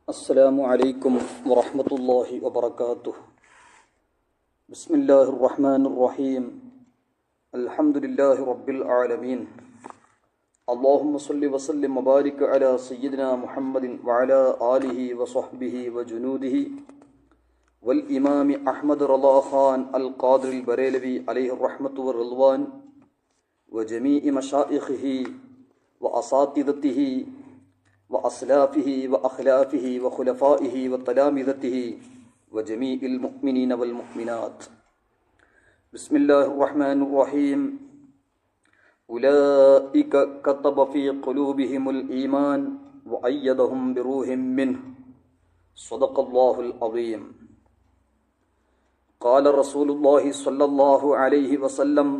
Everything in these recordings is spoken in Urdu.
السلام علیکم ورحمۃ اللہ وبرکاتہ۔ بسم اللہ الرحمن الرحیم، الحمد للہ رب العالمین، اللہم صلی وسلم وبارک علی سیدنا محمد وعلی آلہ وصحبہ وجنودہ والامام احمد رضا خان القادر البریلوی علیہ الرحمۃ والرضوان وجمیع مشائخہ واساتذتہ واسلافہ واخلافہ وخلفائہ وتلامذتہ وجمیع المؤمنین والمؤمنات۔ بسم اللہ الرحمن الرحیم۔ اولئک کتب فی قلوبہم الایمان وأیدہم بروح منہ، صدق اللہ العظیم۔ قال رسول اللہ صلی اللہ علیہ وسلم،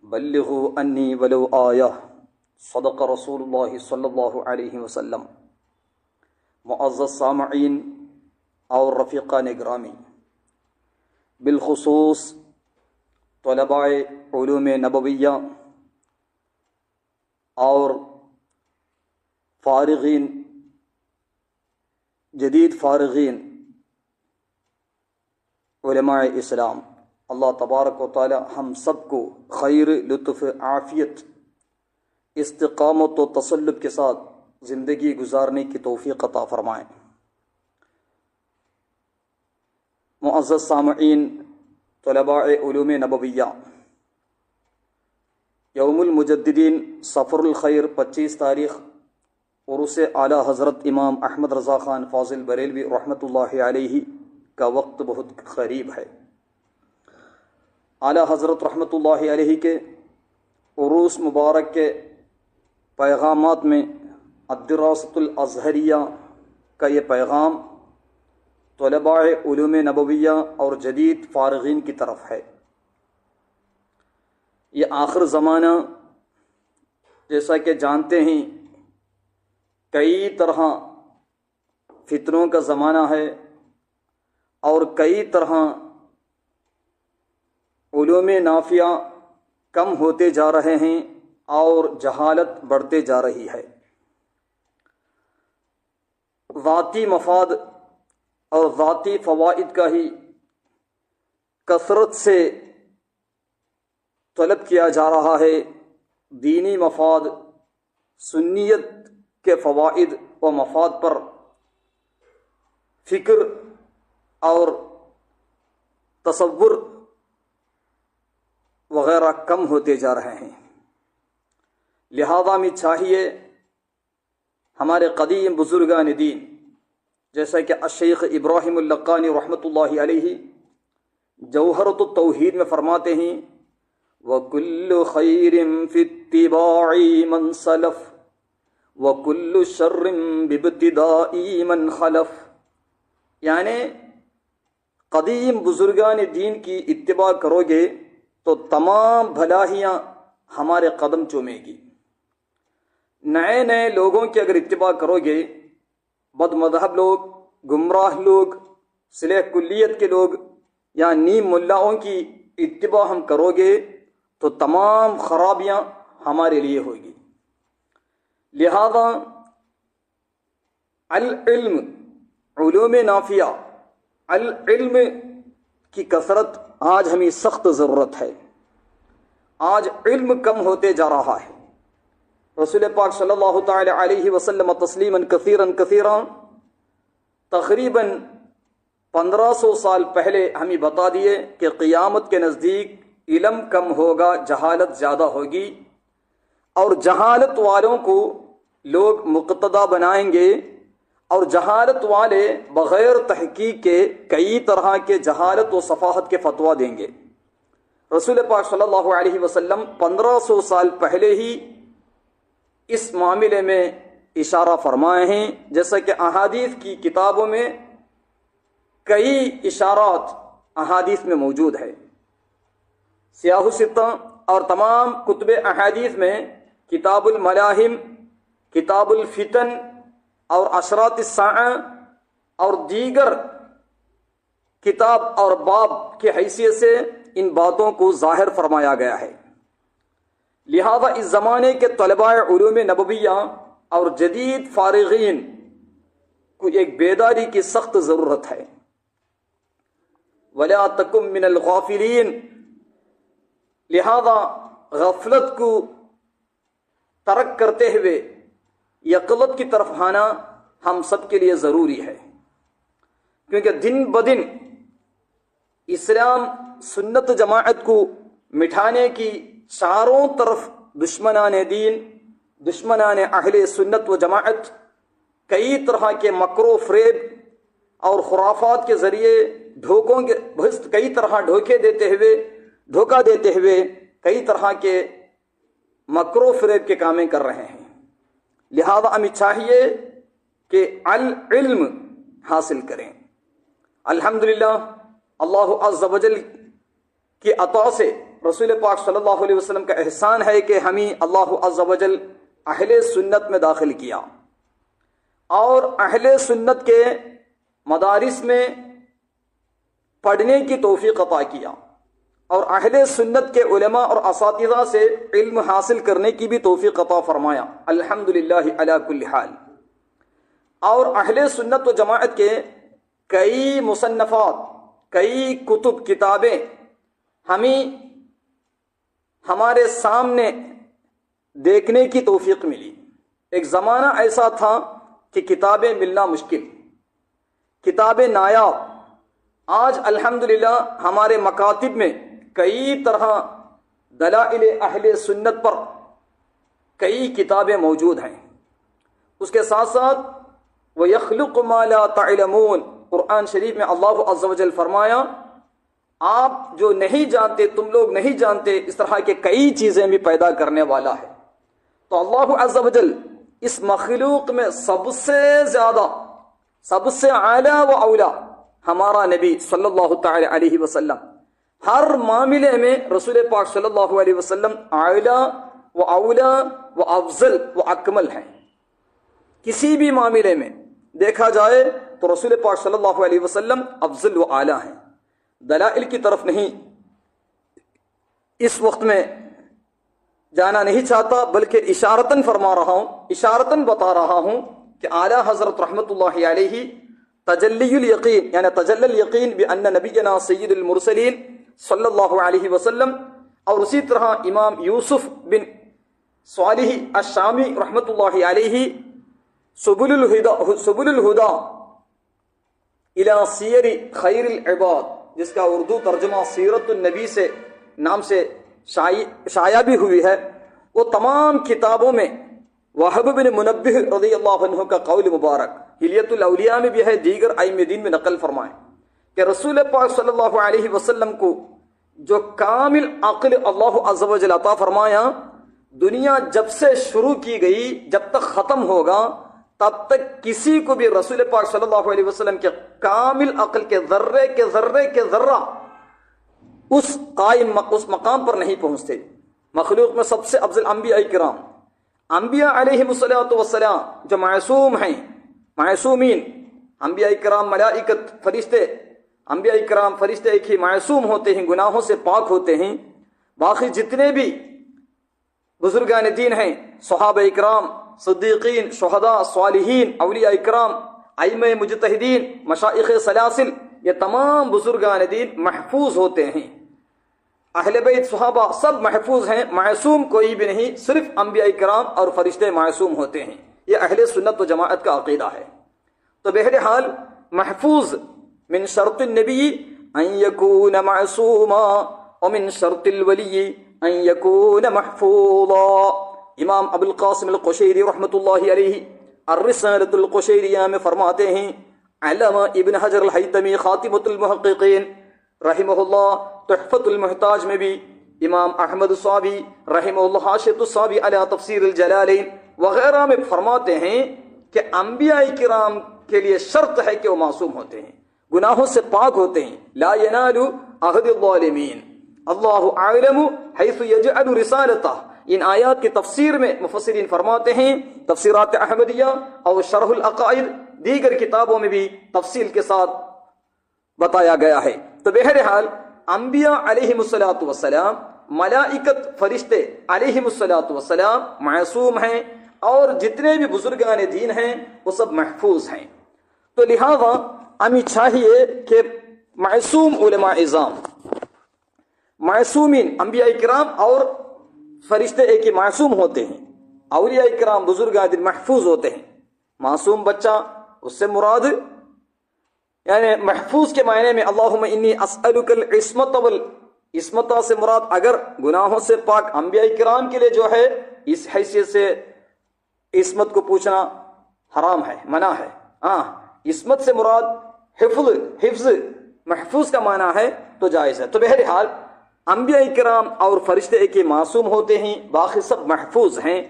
بلغوا انی ولو آیہ، صدق رسول اللہ صلی اللہ علیہ وسلم۔ معزز سامعین اور رفیقان گرامی، بالخصوص طلباء علوم نبویہ اور فارغین، جدید فارغین علماء اسلام، اللہ تبارک و تعالی ہم سب کو خیر، لطف، عافیت، استقامت و تسلط کے ساتھ زندگی گزارنے کی توفیق عطا فرمائیں۔ معزز سامعین، طلباء علوم نبویہ، یوم المجددین سفر الخیر 25 تاریخ عرس اعلیٰ حضرت امام احمد رضا خان فاضل بریلوی رحمۃ اللہ علیہ کا وقت بہت قریب ہے۔ اعلیٰ حضرت رحمۃ اللہ علیہ کے عروس مبارک کے پیغامات میں الدراست الازہریہ کا یہ پیغام طلباء علوم نبویہ اور جدید فارغین کی طرف ہے۔ یہ آخر زمانہ، جیسا کہ جانتے ہیں، کئی طرح فتنوں کا زمانہ ہے اور کئی طرح علوم نافعہ کم ہوتے جا رہے ہیں اور جہالت بڑھتے جا رہی ہے۔ ذاتی مفاد اور ذاتی فوائد کا ہی کثرت سے طلب کیا جا رہا ہے، دینی مفاد، سنیت کے فوائد و مفاد پر فکر اور تصور وغیرہ کم ہوتے جا رہے ہیں۔ لہذا میں چاہیے ہمارے قدیم بزرگان دین، جیسا کہ الشیخ ابراہیم اللقانی رحمۃ اللہ علیہ جوہرۃ التوحید میں فرماتے ہیں، وَكُلُّ خَيْرٍ فِي اتِّبَاعِ مَنْ سَلَفَ وَكُلُّ شَرٍ بِابْتِدَاءِ مَنْ خَلَفَ، یعنی قدیم بزرگان دین کی اتباع کرو گے تو تمام بھلائیاں ہمارے قدم چومے گی۔ نئے نئے لوگوں کی اگر اتباع کرو گے، بد مذہب لوگ، گمراہ لوگ، صلح کلیت کے لوگ یا نیم ملاؤں کی اتباع ہم کرو گے تو تمام خرابیاں ہمارے لیے ہوگی۔ لہذا العلم، علوم نافعہ، العلم کی کثرت آج ہمیں سخت ضرورت ہے۔ آج علم کم ہوتے جا رہا ہے۔ رسول پاک صلی اللہ تعالی علیہ وسلم تسلیما کثیرا کثیرا تقریباً 1500 سال پہلے ہمیں بتا دیے کہ قیامت کے نزدیک علم کم ہوگا، جہالت زیادہ ہوگی، اور جہالت والوں کو لوگ مقتدا بنائیں گے، اور جہالت والے بغیر تحقیق کے کئی طرح کے جہالت و صفاحت کے فتویٰ دیں گے۔ رسول پاک صلی اللہ علیہ وسلم 1500 سال پہلے ہی اس معاملے میں اشارہ فرمائے ہیں، جیسا کہ احادیث کی کتابوں میں کئی اشارات احادیث میں موجود ہے۔ سیاہ الستہ اور تمام کتب احادیث میں کتاب الملاحم، کتاب الفتن اور اشراط الساعہ اور دیگر کتاب اور باب کی حیثیت سے ان باتوں کو ظاہر فرمایا گیا ہے۔ لہذا اس زمانے کے طلباء علوم نبویہ اور جدید فارغین کو ایک بیداری کی سخت ضرورت ہے. وَلَا تَكُن مِّنَ الْغَافِلِينَ، لہذا غفلت کو ترک کرتے ہوئے یقظت کی طرف آنا ہم سب کے لیے ضروری ہے، کیونکہ دن بدن اسلام سنت جماعت کو مٹھانے کی چاروں طرف دشمنان دین، دشمنان اہل سنت و جماعت کئی طرح کے مکر و فریب اور خرافات کے ذریعے کئی طرح دھوکے دیتے ہوئے، دھوکہ دیتے ہوئے کئی طرح کے مکر و فریب کے کامیں کر رہے ہیں. لہذا ہمیں چاہیے کہ العلم حاصل کریں. الحمدللہ اللہ عز و جل کی عطا سے رسول پاک صلی اللہ علیہ وسلم کا احسان ہے کہ ہمیں اللہ عز و جل اہل سنت میں داخل کیا اور اہل سنت کے مدارس میں پڑھنے کی توفیق عطا کیا اور اہل سنت کے علماء اور اساتذہ سے علم حاصل کرنے کی بھی توفیق عطا فرمایا. الحمدللہ علی کل حال. اور اہل سنت و جماعت کے کئی مصنفات، کئی کتابیں ہمیں ہمارے سامنے دیکھنے کی توفیق ملی. ایک زمانہ ایسا تھا کہ کتابیں ملنا مشکل، کتابیں نایاب. آج الحمدللہ ہمارے مکاتب میں کئی طرح دلائل اہل سنت پر کئی کتابیں موجود ہیں. اس کے ساتھ ساتھ وَيَخْلُقُ مَا لَا تَعْلَمُونَ، قرآن شریف میں اللہ عز و جل فرمایا آپ جو نہیں جانتے، تم لوگ نہیں جانتے، اس طرح کے کئی چیزیں بھی پیدا کرنے والا ہے. تو اللہ عز و جل اس مخلوق میں سب سے زیادہ، سب سے اعلیٰ و اولا ہمارا نبی صلی اللہ تعالی علیہ وسلم، ہر معاملے میں رسول پاک صلی اللہ علیہ وسلم اعلیٰ و اولا و افضل و اکمل ہیں. کسی بھی معاملے میں دیکھا جائے تو رسول پاک صلی اللہ علیہ وسلم افضل و اعلیٰ ہیں. دلائل کی طرف نہیں اس وقت میں جانا نہیں چاہتا، بلکہ اشارتاً فرما رہا ہوں، اشارتاً بتا رہا ہوں کہ اعلیٰ حضرت رحمت اللہ علیہ تجلی الیقین، یعنی تجلی الیقین بان نبینا سید المرسلین صلی اللہ علیہ وسلم، اور اسی طرح امام یوسف بن صالح الشامی رحمت اللہ علیہ سبل الہدا الی سیر خیر العباد، جس کا اردو ترجمہ سیرت النبی سے نام سے شائع بھی ہوئی ہے، وہ تمام کتابوں میں وہب بن منبہ رضی اللہ عنہ کا قول مبارک حلیت الاولیاء میں بھی ہے، دیگر ائمہ دین میں نقل فرمائیں کہ رسول پاک صلی اللہ علیہ وسلم کو جو کامل عقل اللہ عز و جل عطا فرمایا، دنیا جب سے شروع کی گئی جب تک ختم ہوگا تب تک کسی کو بھی رسول پاک صلی اللہ علیہ وسلم کے کامل عقل کے ذرے کے ذرے کے ذرہ اس مقام پر نہیں پہنچتے. مخلوق میں سب سے افضل انبیاء کرام، انبیاء علیہم الصلوۃ والسلام جو معصوم ہیں، معصومین، انبیاء کرام ملائکت فرشتے، انبیاء کرام فرشتے ایک ہی معصوم ہوتے ہیں، گناہوں سے پاک ہوتے ہیں. باقی جتنے بھی بزرگان دین ہیں، صحابہ اکرام، صدیقین، شہداء، صالحین، اولیاء اکرام، ائمہ مجتہدین، مشائخ سلاسل، یہ تمام بزرگان دین محفوظ ہوتے ہیں. اہل بیت صحابہ سب محفوظ ہیں، معصوم کوئی بھی نہیں، صرف انبیاء کرام اور فرشتے معصوم ہوتے ہیں. یہ اہل سنت و جماعت کا عقیدہ ہے. تو بہرحال محفوظ من شرط النبی ان یکون معصوما ومن شرط الولی ان یکون محفوظا. امام ابو القاسم القشیری رحمۃ اللہ علیہ الرسالۃ القشیریہ میں فرماتے ہیں، علامہ ابن حجر الہیثمی خاتمۃ المحققین رحمہ اللہ تحفۃ المحتاج میں بھی، امام احمد الصابی رحمہ اللہ حاشیۃ الصابی علی تفسیر الجلالین وغیرہ میں فرماتے ہیں کہ انبیاء کرام کے لیے شرط ہے کہ وہ معصوم ہوتے ہیں، گناہوں سے پاک ہوتے ہیں. لا ینال عہد الظالمین، اللہ اعلم حیث یجعل رسالتہ. ان آیات کی تفسیر میں مفسرین فرماتے ہیں، تفسیرات احمدیہ اور شرح العقائد دیگر کتابوں میں بھی تفصیل کے ساتھ بتایا گیا ہے. تو بہرحال انبیاء علیہم الصلوۃ والسلام، ملائکت فرشتے علیہم الصلوۃ والسلام معصوم ہیں، اور جتنے بھی بزرگان دین ہیں وہ سب محفوظ ہیں. تو لہذا ہمیں چاہیے کہ معصوم علماء اعظام، معصومین انبیاء کرام اور فرشتے ایک ہی معصوم ہوتے ہیں، اولیاء کرام بزرگان دین محفوظ ہوتے ہیں۔ معصوم بچہ، اس سے مراد یعنی محفوظ کے معنی میں اللہم انی اسألک العصمت عصمت سے مراد اگر گناہوں سے پاک انبیاء کرام کے لیے جو ہے اس حیثیت سے عصمت کو پوچھنا حرام ہے، منع ہے۔ عصمت سے مراد حفظ محفوظ کا معنی ہے تو جائز ہے۔ تو بہرحال انبیاء کرام اور فرشتے ایک ہی معصوم ہوتے ہیں، باقی سب محفوظ ہیں،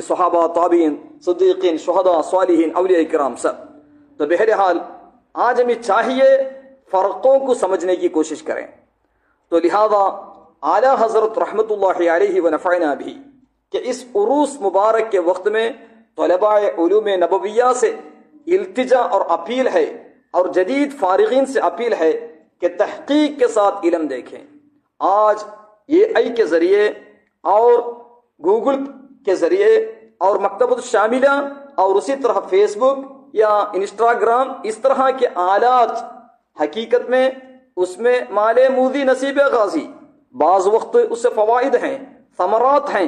صحابہ، تابعین، صدیقین، شہداء، صالحین، اولیاء کرام سب۔ تو بہرحال آج ہمیں چاہیے فرقوں کو سمجھنے کی کوشش کریں۔ تو لہذا اعلیٰ حضرت رحمت اللہ علیہ ونفعنا بھی کہ اس عروس مبارک کے وقت میں طلباء علوم نبویہ سے التجا اور اپیل ہے، اور جدید فارغین سے اپیل ہے کہ تحقیق کے ساتھ علم دیکھیں۔ آج یہ AI کے ذریعے اور گوگل کے ذریعے اور مکتبۃ الشاملہ اور اسی طرح فیس بک یا انسٹاگرام، اس طرح کے آلات حقیقت میں اس میں مال مودی نصیب غازی، بعض وقت اس سے فوائد ہیں، ثمرات ہیں،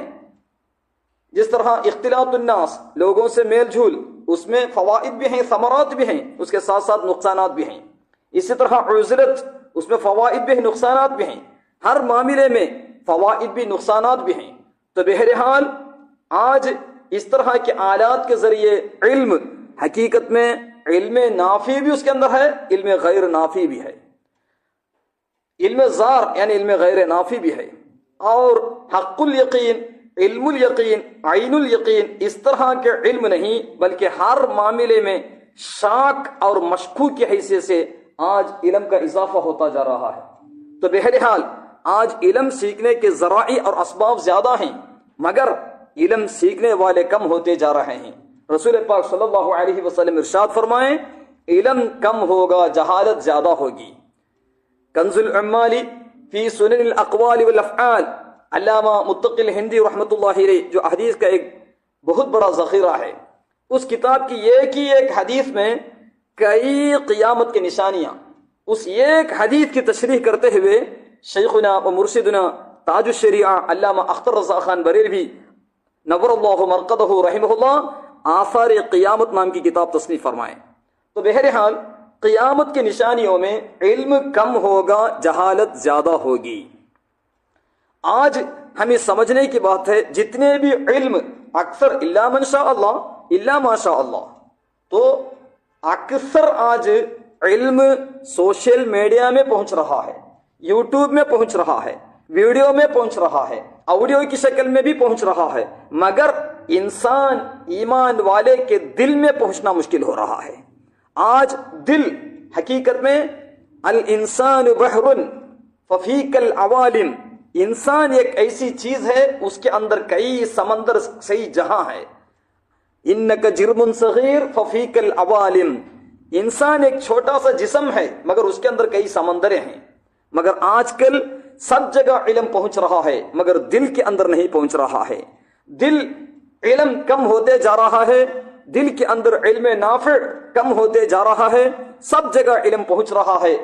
جس طرح اختلاط الناس، لوگوں سے میل جھول، اس میں فوائد بھی ہیں، ثمرات بھی ہیں، اس کے ساتھ ساتھ نقصانات بھی ہیں۔ اسی طرح عزلت، اس میں فوائد بھی ہیں، نقصانات بھی ہیں، ہر معاملے میں فوائد بھی نقصانات بھی ہیں۔ تو بہرحال آج اس طرح کے آلات کے ذریعے علم، حقیقت میں علم نافع بھی اس کے اندر ہے، علم غیر نافع بھی ہے، علم زار یعنی علم غیر نافع بھی ہے، اور حق الیقین، علم الیقین، عین الیقین، اس طرح کے علم نہیں بلکہ ہر معاملے میں شاک اور مشکوک کی حیثیت سے آج علم کا اضافہ ہوتا جا رہا ہے۔ تو بہرحال آج علم سیکھنے کے ذرائع اور اسباب زیادہ ہیں، مگر علم سیکھنے والے کم ہوتے جا رہے ہیں۔ رسول پاک صلی اللہ علیہ وسلم ارشاد فرمائیں، علم کم ہوگا، جہالت زیادہ ہوگی۔ کنز العمالی فی سنن الاقوال والافعال، علامہ متقی الہندی رحمۃ اللہ علیہ، جو حدیث کا ایک بہت بڑا ذخیرہ ہے، اس کتاب کی ایک حدیث میں کئی قیامت کی نشانیاں، اس ایک حدیث کی تشریح کرتے ہوئے شیخنا و مرشدنا تاج الشریعہ علامہ اختر رضا خان بریلوی نور اللہ مرقدہ رحمہ اللہ آثار قیامت نام کی کتاب تصنیف فرمائیں۔ تو بہرحال قیامت کی نشانیوں میں علم کم ہوگا، جہالت زیادہ ہوگی۔ آج ہمیں سمجھنے کی بات ہے، جتنے بھی علم اکثر الا من شاء اللہ الا ما شاء اللہ، تو اکثر آج علم سوشل میڈیا میں پہنچ رہا ہے، یوٹیوب میں پہنچ رہا ہے، ویڈیو میں پہنچ رہا ہے، آڈیو کی شکل میں بھی پہنچ رہا ہے، مگر انسان ایمان والے کے دل میں پہنچنا مشکل ہو رہا ہے۔ آج دل حقیقت میں الانسان بحر ففیک العوالم، انسان ایک ایسی چیز ہے اس کے اندر کئی سمندر، کئی جہاں ہے۔ انک جرم صغیر ففیک العوالم، انسان ایک چھوٹا سا جسم ہے مگر اس کے اندر کئی سمندریں ہیں۔ مگر آج کل سب جگہ علم پہنچ رہا ہے مگر دل کے اندر نہیں پہنچ رہا ہے، دل علم کم ہوتے جا رہا ہے، دل کے اندر علم نافع کم ہوتے جا رہا ہے۔ سب جگہ علم پہنچ رہا ہے،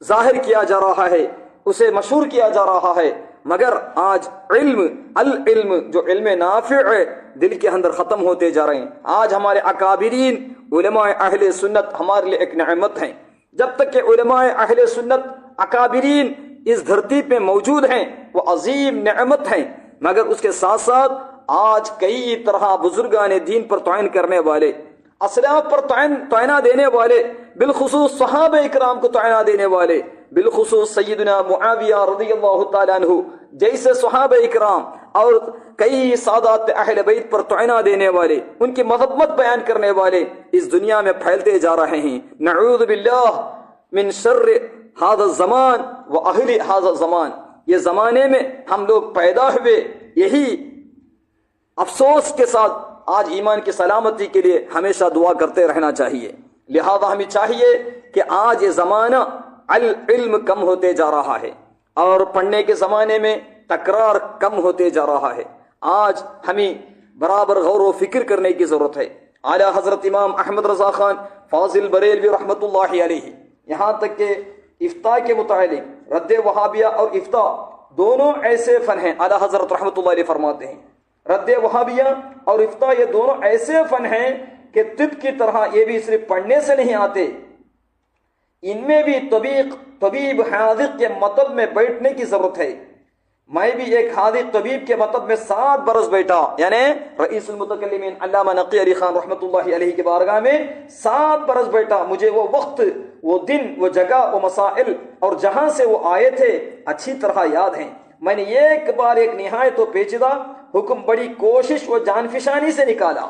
ظاہر کیا جا رہا ہے، اسے مشہور کیا جا رہا ہے، مگر آج العلم جو علم نافع ہے دل کے اندر ختم ہوتے جا رہے ہیں۔ آج ہمارے اکابرین علماء اہل سنت ہمارے لیے ایک نعمت ہیں۔ جب تک کہ علماء اہل سنت اکابرین اس دھرتی پہ موجود ہیں وہ عظیم نعمت ہیں، مگر اس کے ساتھ ساتھ آج کئی طرح بزرگان دین پر طعن کرنے والے، اسلاف پر طعنہ دینے والے، بالخصوص صحابہ اکرام کو طعنہ دینے والے، بالخصوص سیدنا معاویہ رضی اللہ تعالیٰ عنہ جیسے صحابہ اکرام اور کئی سادات اہل بیت پر طعنہ دینے والے، ان کی مذمت بیان کرنے والے اس دنیا میں پھیلتے جا رہے ہیں۔ نعوذ باللہ من شر ھذا الزمان و اہل ھذا الزمان، یہ زمانے میں ہم لوگ پیدا ہوئے، یہی افسوس کے ساتھ آج ایمان کی سلامتی کے لیے ہمیشہ دعا کرتے رہنا چاہیے۔ لہذا ہمیں چاہیے کہ آج یہ زمانہ العلم کم ہوتے جا رہا ہے اور پڑھنے کے زمانے میں تکرار کم ہوتے جا رہا ہے۔ آج ہمیں برابر غور و فکر کرنے کی ضرورت ہے۔ اعلیٰ حضرت امام احمد رضا خان فاضل بریلوی رحمۃ اللہ علیہ، یہاں تک کہ افتاء کے متعلق رد وہابیہ اور افتاء دونوں ایسے فن ہیں، اعلیٰ حضرت رحمۃ اللہ علیہ فرماتے ہیں رد وہابیہ اور افتاء یہ دونوں ایسے فن ہیں کہ طب کی طرح یہ بھی صرف پڑھنے سے نہیں آتے، ان میں بھی طبیب حاذق کے مطب میں بیٹھنے کی ضرورت ہے۔ میں بھی ایک حاذق طبیب کے مطب میں 7 برس بیٹھا، یعنی رئیس المتکلمین علامہ نقی علی خان رحمۃ اللہ علیہ کی بارگاہ میں 7 برس بیٹھا۔ مجھے وہ وقت، وہ دن، وہ جگہ، وہ مسائل اور جہاں سے وہ آئے تھے اچھی طرح یاد ہیں۔ میں نے ایک بار ایک نہایت و پیچیدہ حکم بڑی کوشش و جانفشانی سے نکالا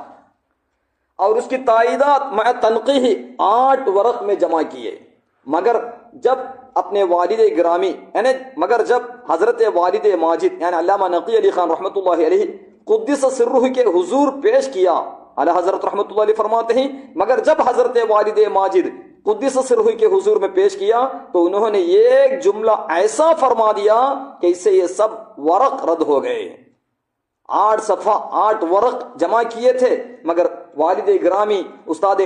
اور اس کی تائیدات مع تنقیح 8 ورق میں جمع کیے، مگر جب اپنے والد گرامی مگر جب حضرت والد ماجد یعنی علامہ نقی علی خان رحمۃ اللہ علیہ قدس سرہ کے حضور پیش کیا، اعلیٰ حضرت رحمۃ اللہ علیہ فرماتے ہیں مگر جب حضرت والد ماجد قدس سرہ کے حضور میں پیش کیا تو انہوں نے ایک جملہ ایسا فرما دیا کہ اس سے یہ سب ورق رد ہو گئے۔ 8 صفحہ 8 ورق جمع کیے تھے، مگر والد گرامی استاد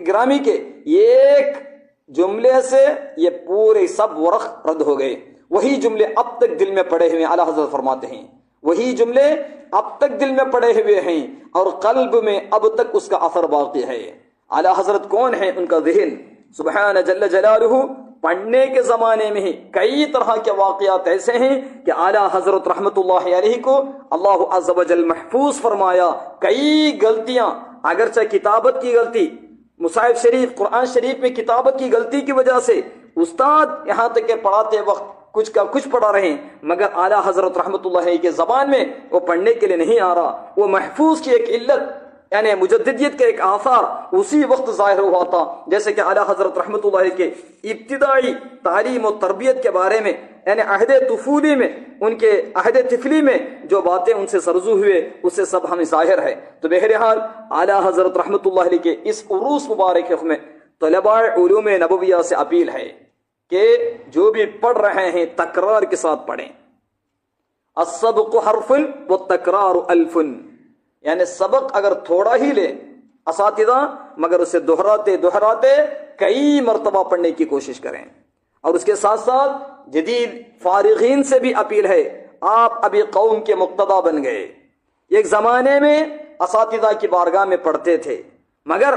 گرامی کے ایک جملے سے یہ پورے سب ورق رد ہو گئے۔ وہی جملے اب تک دل میں پڑے ہوئے، اعلیٰ حضرت فرماتے ہیں وہی جملے اب تک دل میں پڑے ہوئے ہیں اور قلب میں اب تک اس کا اثر باقی ہے۔ اعلیٰ حضرت کون ہے؟ ان کا ذہن سبحان جل جلالہ پڑھنے کے زمانے میں ہی کئی طرح کے واقعات ایسے ہیں کہ اعلیٰ حضرت رحمت اللہ علیہ کو اللہ عز و جل محفوظ فرمایا۔ کئی غلطیاں، اگرچہ کتابت کی غلطی، مصحف شریف قرآن شریف میں کتابت کی غلطی کی وجہ سے استاد یہاں تک کہ پڑھاتے وقت کچھ کا کچھ پڑھا رہے، مگر اعلیٰ حضرت رحمت اللہ علیہ کے زبان میں وہ پڑھنے کے لیے نہیں آ رہا۔ وہ محفوظ کی ایک علت یعنی مجددیت کے ایک آثار اسی وقت ظاہر ہوا تھا، جیسے کہ اعلیٰ حضرت رحمت اللہ علیہ کے ابتدائی تعلیم و تربیت کے بارے میں یعنی عہد طفولی میں، ان کے عہد طفلی میں جو باتیں ان سے سرزو ہوئے اس سے سب ہمیں ظاہر ہے۔ تو بہرحال اعلیٰ حضرت رحمت اللہ علیہ کے اس عروس مبارک میں طلباء علوم نبویہ سے اپیل ہے کہ جو بھی پڑھ رہے ہیں تکرار کے ساتھ پڑھیں۔ السبق حرف والتکرار الف، یعنی سبق اگر تھوڑا ہی لے اساتذہ مگر اسے دہراتے دہراتے کئی مرتبہ پڑھنے کی کوشش کریں۔ اور اس کے ساتھ ساتھ جدید فارغین سے بھی اپیل ہے، آپ ابھی قوم کے مقتدا بن گئے۔ ایک زمانے میں اساتذہ کی بارگاہ میں پڑھتے تھے، مگر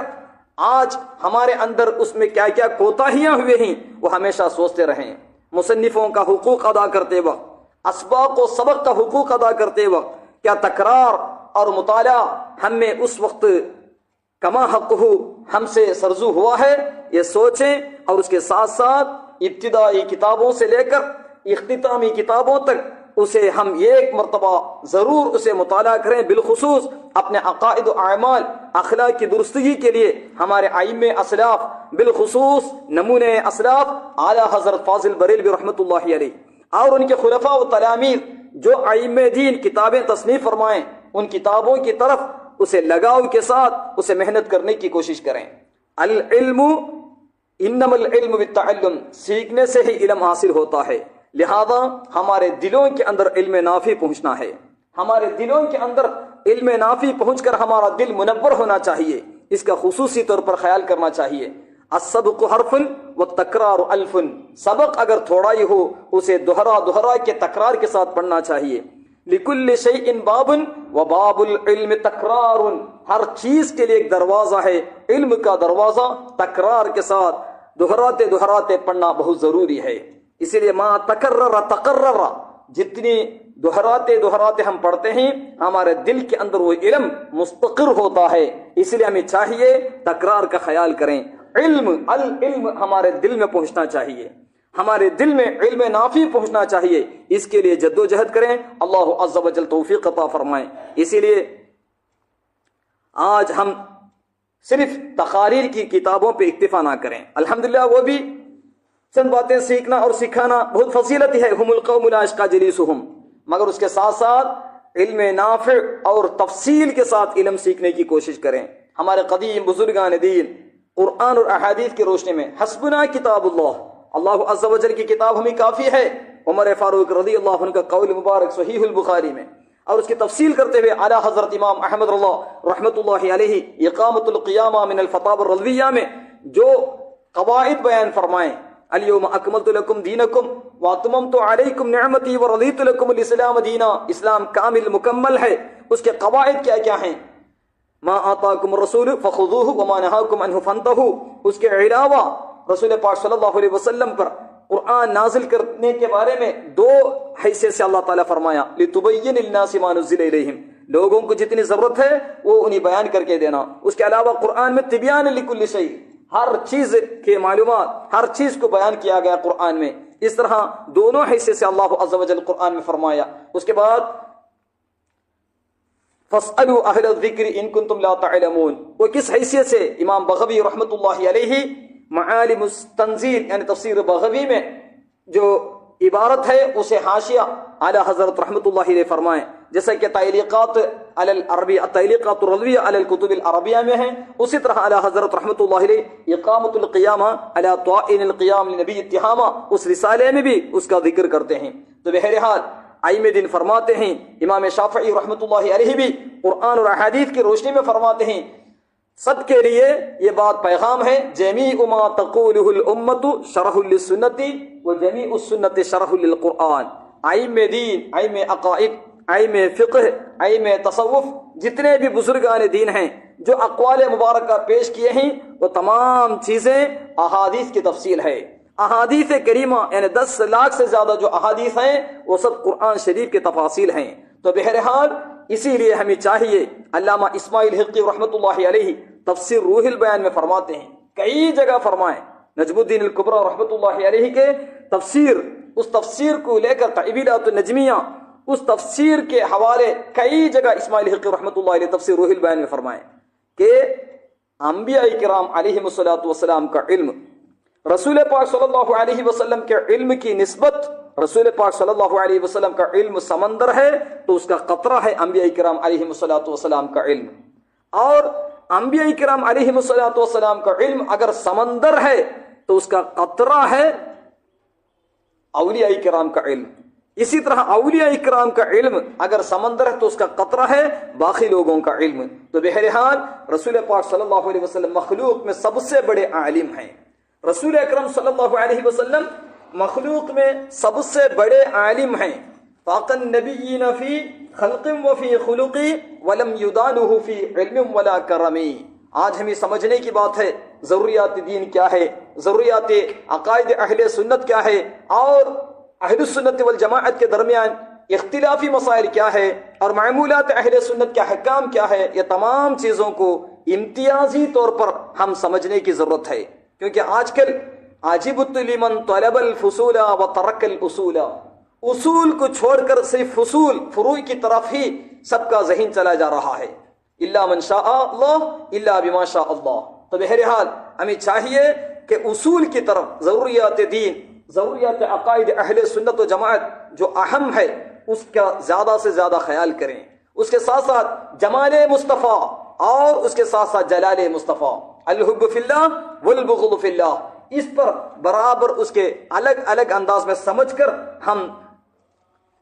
آج ہمارے اندر اس میں کیا کیا کوتاہیاں ہوئے ہیں وہ ہمیشہ سوچتے رہیں۔ مصنفوں کا حقوق ادا کرتے وقت، اسباق و سبق کا حقوق ادا کرتے وقت کیا تکرار اور مطالعہ ہم میں اس وقت کما حق ہو ہم سے سرزو ہوا ہے، یہ سوچیں۔ اور اس کے ساتھ ساتھ ابتدائی کتابوں سے لے کر اختتامی کتابوں تک اسے ہم ایک مرتبہ ضرور اسے مطالعہ کریں، بالخصوص اپنے عقائد و اعمال اخلاق کی درستگی کے لیے ہمارے ائمہ اسلاف، بالخصوص نمونہ اسلاف اعلیٰ حضرت فاضل بریلوی رحمۃ اللہ علیہ اور ان کے خلفاء و تلامید جو ائمہ دین کتابیں تصنیف فرمائیں، ان کتابوں کی طرف اسے لگاؤ کے ساتھ اسے محنت کرنے کی کوشش کریں۔ العلم انما العلم بالتعلم، سیکھنے سے ہی علم حاصل ہوتا ہے، لہذا ہمارے دلوں کے اندر علم نافع پہنچنا ہے، ہمارے دلوں کے اندر علم نافع پہنچ کر ہمارا دل منور ہونا چاہیے، اس کا خصوصی طور پر خیال کرنا چاہیے۔ السبق حرف والتکرار الف، سبق اگر تھوڑا ہی ہو اسے دوہرا کے تکرار کے ساتھ پڑھنا چاہیے۔ لکل شیء باب وباب العلم تکرار، ہر چیز کے لیے ایک دروازہ ہے، علم کا دروازہ تکرار کے ساتھ دہراتے پڑھنا بہت ضروری ہے۔ اسی لیے ما تکرر تقرر، جتنی دہراتے ہم پڑھتے ہیں ہمارے دل کے اندر وہ علم مستقر ہوتا ہے، اس لیے ہمیں چاہیے تکرار کا خیال کریں۔ العلم ہمارے دل میں پہنچنا چاہیے، ہمارے دل میں علم نافع پہنچنا چاہیے، اس کے لیے جد و جہد کریں، اللہ عز و جل توفیق عطا فرمائیں۔ اسی لیے آج ہم صرف تقاریر کی کتابوں پہ اکتفا نہ کریں، الحمدللہ وہ بھی چند باتیں سیکھنا اور سکھانا بہت فضیلت ہے، ہم القوم لا یشقی جلیسہم، مگر اس کے ساتھ ساتھ علم نافع اور تفصیل کے ساتھ علم سیکھنے کی کوشش کریں۔ ہمارے قدیم بزرگان دین قرآن اور احادیث کی روشنی میں حسبنا کتاب اللہ عز و جل کی کتاب ہمیں کافی ہے۔ عمر فاروق رضی اللہ عنہ کا قول مبارک صحیح البخاری میں، اور اس کی تفصیل کرتے ہوئے اعلیٰ حضرت امام احمد اللہ رحمۃ اللہ علیہ اقامت القیامہ من الفتاوی الرضویہ میں جو قواعد بیان فرمائیں، الیوم اکملت لکم دینکم واتممت علیکم نعمتی ورضیت لکم الاسلام دینا، اسلام کامل مکمل ہے، اس کے قواعد کیا کیا ہیں؟ ما آتاکم الرسول فخذوہ وما نہاکم عنہ فانتہوا، اس کے علاوہ رسول پاک صلی اللہ علیہ وسلم پر قرآن نازل کرنے کے بارے میں دو حیثیت سے اللہ تعالیٰ فرمایا، لتبین للناس ما نزل الیہم، لوگوں کو جتنی ضرورت ہے وہ انہیں بیان کر کے دینا۔ اس کے علاوہ قرآن میں تبیان لکل شیء، ہر چیز کے معلومات، ہر چیز کو بیان کیا گیا قرآن میں۔ اس طرح دونوں حیثیت سے اللہ عز و جل قرآن میں فرمایا۔ اس کے بعد فَاسْأَلُوا أَهْلَ الذِّكْرِ إِن كُنتُمْ لَا تَعْلَمُونَ، وہ کس حیثیت سے؟ امام بغوی رحمۃ اللہ علیہ معالم التنزیل یعنی تفسیر بغوی میں جو عبارت ہے اسے حاشیہ اعلیٰ حضرت رحمۃ اللہ علیہ فرمائیں، جیسا کہ تعلیقات علی العربی التعلیقات الرضویہ علی الکتب العربیہ میں ہیں، اسی طرح اعلیٰ حضرت رحمۃ اللہ علیہ اقامت القیامہ علی طاعن القیام لنبی اتہامہ اس رسالے میں بھی اس کا ذکر کرتے ہیں۔ تو بہرحال ائمہ دین فرماتے ہیں، امام شافعی رحمۃ اللہ علیہ بھی قرآن اور احادیث کی روشنی میں فرماتے ہیں، سب کے لیے یہ بات پیغام ہے، جمیع ما تقولہ الامت شرح للسنت وجمیع السنت شرح للقرآن۔ ائمہ دین، ائمہ عقائد، ائمہ فقہ، ائمہ تصوف، جتنے بھی بزرگان دین ہیں جو اقوال مبارکہ پیش کیے ہیں وہ تمام چیزیں احادیث کی تفصیل ہے۔ احادیث کریمہ یعنی 10 لاکھ سے زیادہ جو احادیث ہیں وہ سب قرآن شریف کے تفاصیل ہیں۔ تو بہرحال اسی لیے ہمیں چاہیے، علامہ اسماعیل حقی رحمۃ اللہ علیہ تفسیر روح البیان میں فرماتے ہیں، کئی جگہ فرمائیں، نجم الدین الکبریٰ رحمۃ اللہ علیہ کے تفسیر، اس تفسیر کو لے کر تعبیرات النجمیہ، اس تفسیر کے حوالے کئی جگہ اسماعیل حقی رحمۃ اللہ علیہ تفسیر روح البیان میں فرمائیں کہ انبیاء کرام علیہم الصلوۃ والسلام کا علم رسول پاک صلی اللہ علیہ وسلم کے علم کی نسبت، رسول پاک صلی اللہ علیہ وسلم کا علم سمندر ہے تو اس کا قطرہ ہے انبیاء کرام علیہم الصلوۃ والسلام کا علم، اور انبیاء کرام علیہم الصلوۃ والسلام کا علم اگر سمندر ہے تو اس کا قطرہ ہے اولیاء کرام کا علم۔ اسی طرح اولیاء کرام کا علم اگر سمندر ہے تو اس کا قطرہ ہے باقی لوگوں کا علم۔ تو بہرحال رسول پاک صلی اللہ علیہ وسلم مخلوق میں سب سے بڑے عالم ہیں، رسول اکرم صلی اللہ علیہ وسلم مخلوق میں سب سے بڑے عالم ہیں۔ فاق النبیین فی خلق وفی خلق ولم یدانہ فی علم ولا کرم۔ آج ہمیں سمجھنے کی بات ہے ضروریات دین کیا ہے، ضروریات عقائد اہل سنت کیا ہے، اور اہل سنت والجماعت کے درمیان اختلافی مسائل کیا ہے، اور معمولات اہل سنت کے حکام کیا ہے۔ یہ تمام چیزوں کو امتیازی طور پر ہم سمجھنے کی ضرورت ہے، کیونکہ آج کل عجبت لمن طلب الفصول وترک الاصول، اصول کو چھوڑ کر صرف فصول فروع کی طرف ہی سب کا ذہن چلا جا رہا ہے، الا من شاء اللہ الا بما شاء اللہ۔ تو بہرحال ہمیں چاہیے کہ اصول کی طرف، ضروریات دین، ضروریات عقائد اہل سنت و جماعت جو اہم ہے اس کا زیادہ سے زیادہ خیال کریں، اس کے ساتھ ساتھ جمال مصطفیٰ اور اس کے ساتھ ساتھ جلال مصطفیٰ، الحب فی اللہ والبغض فی اللہ، اس پر برابر اس کے الگ الگ انداز میں سمجھ کر ہم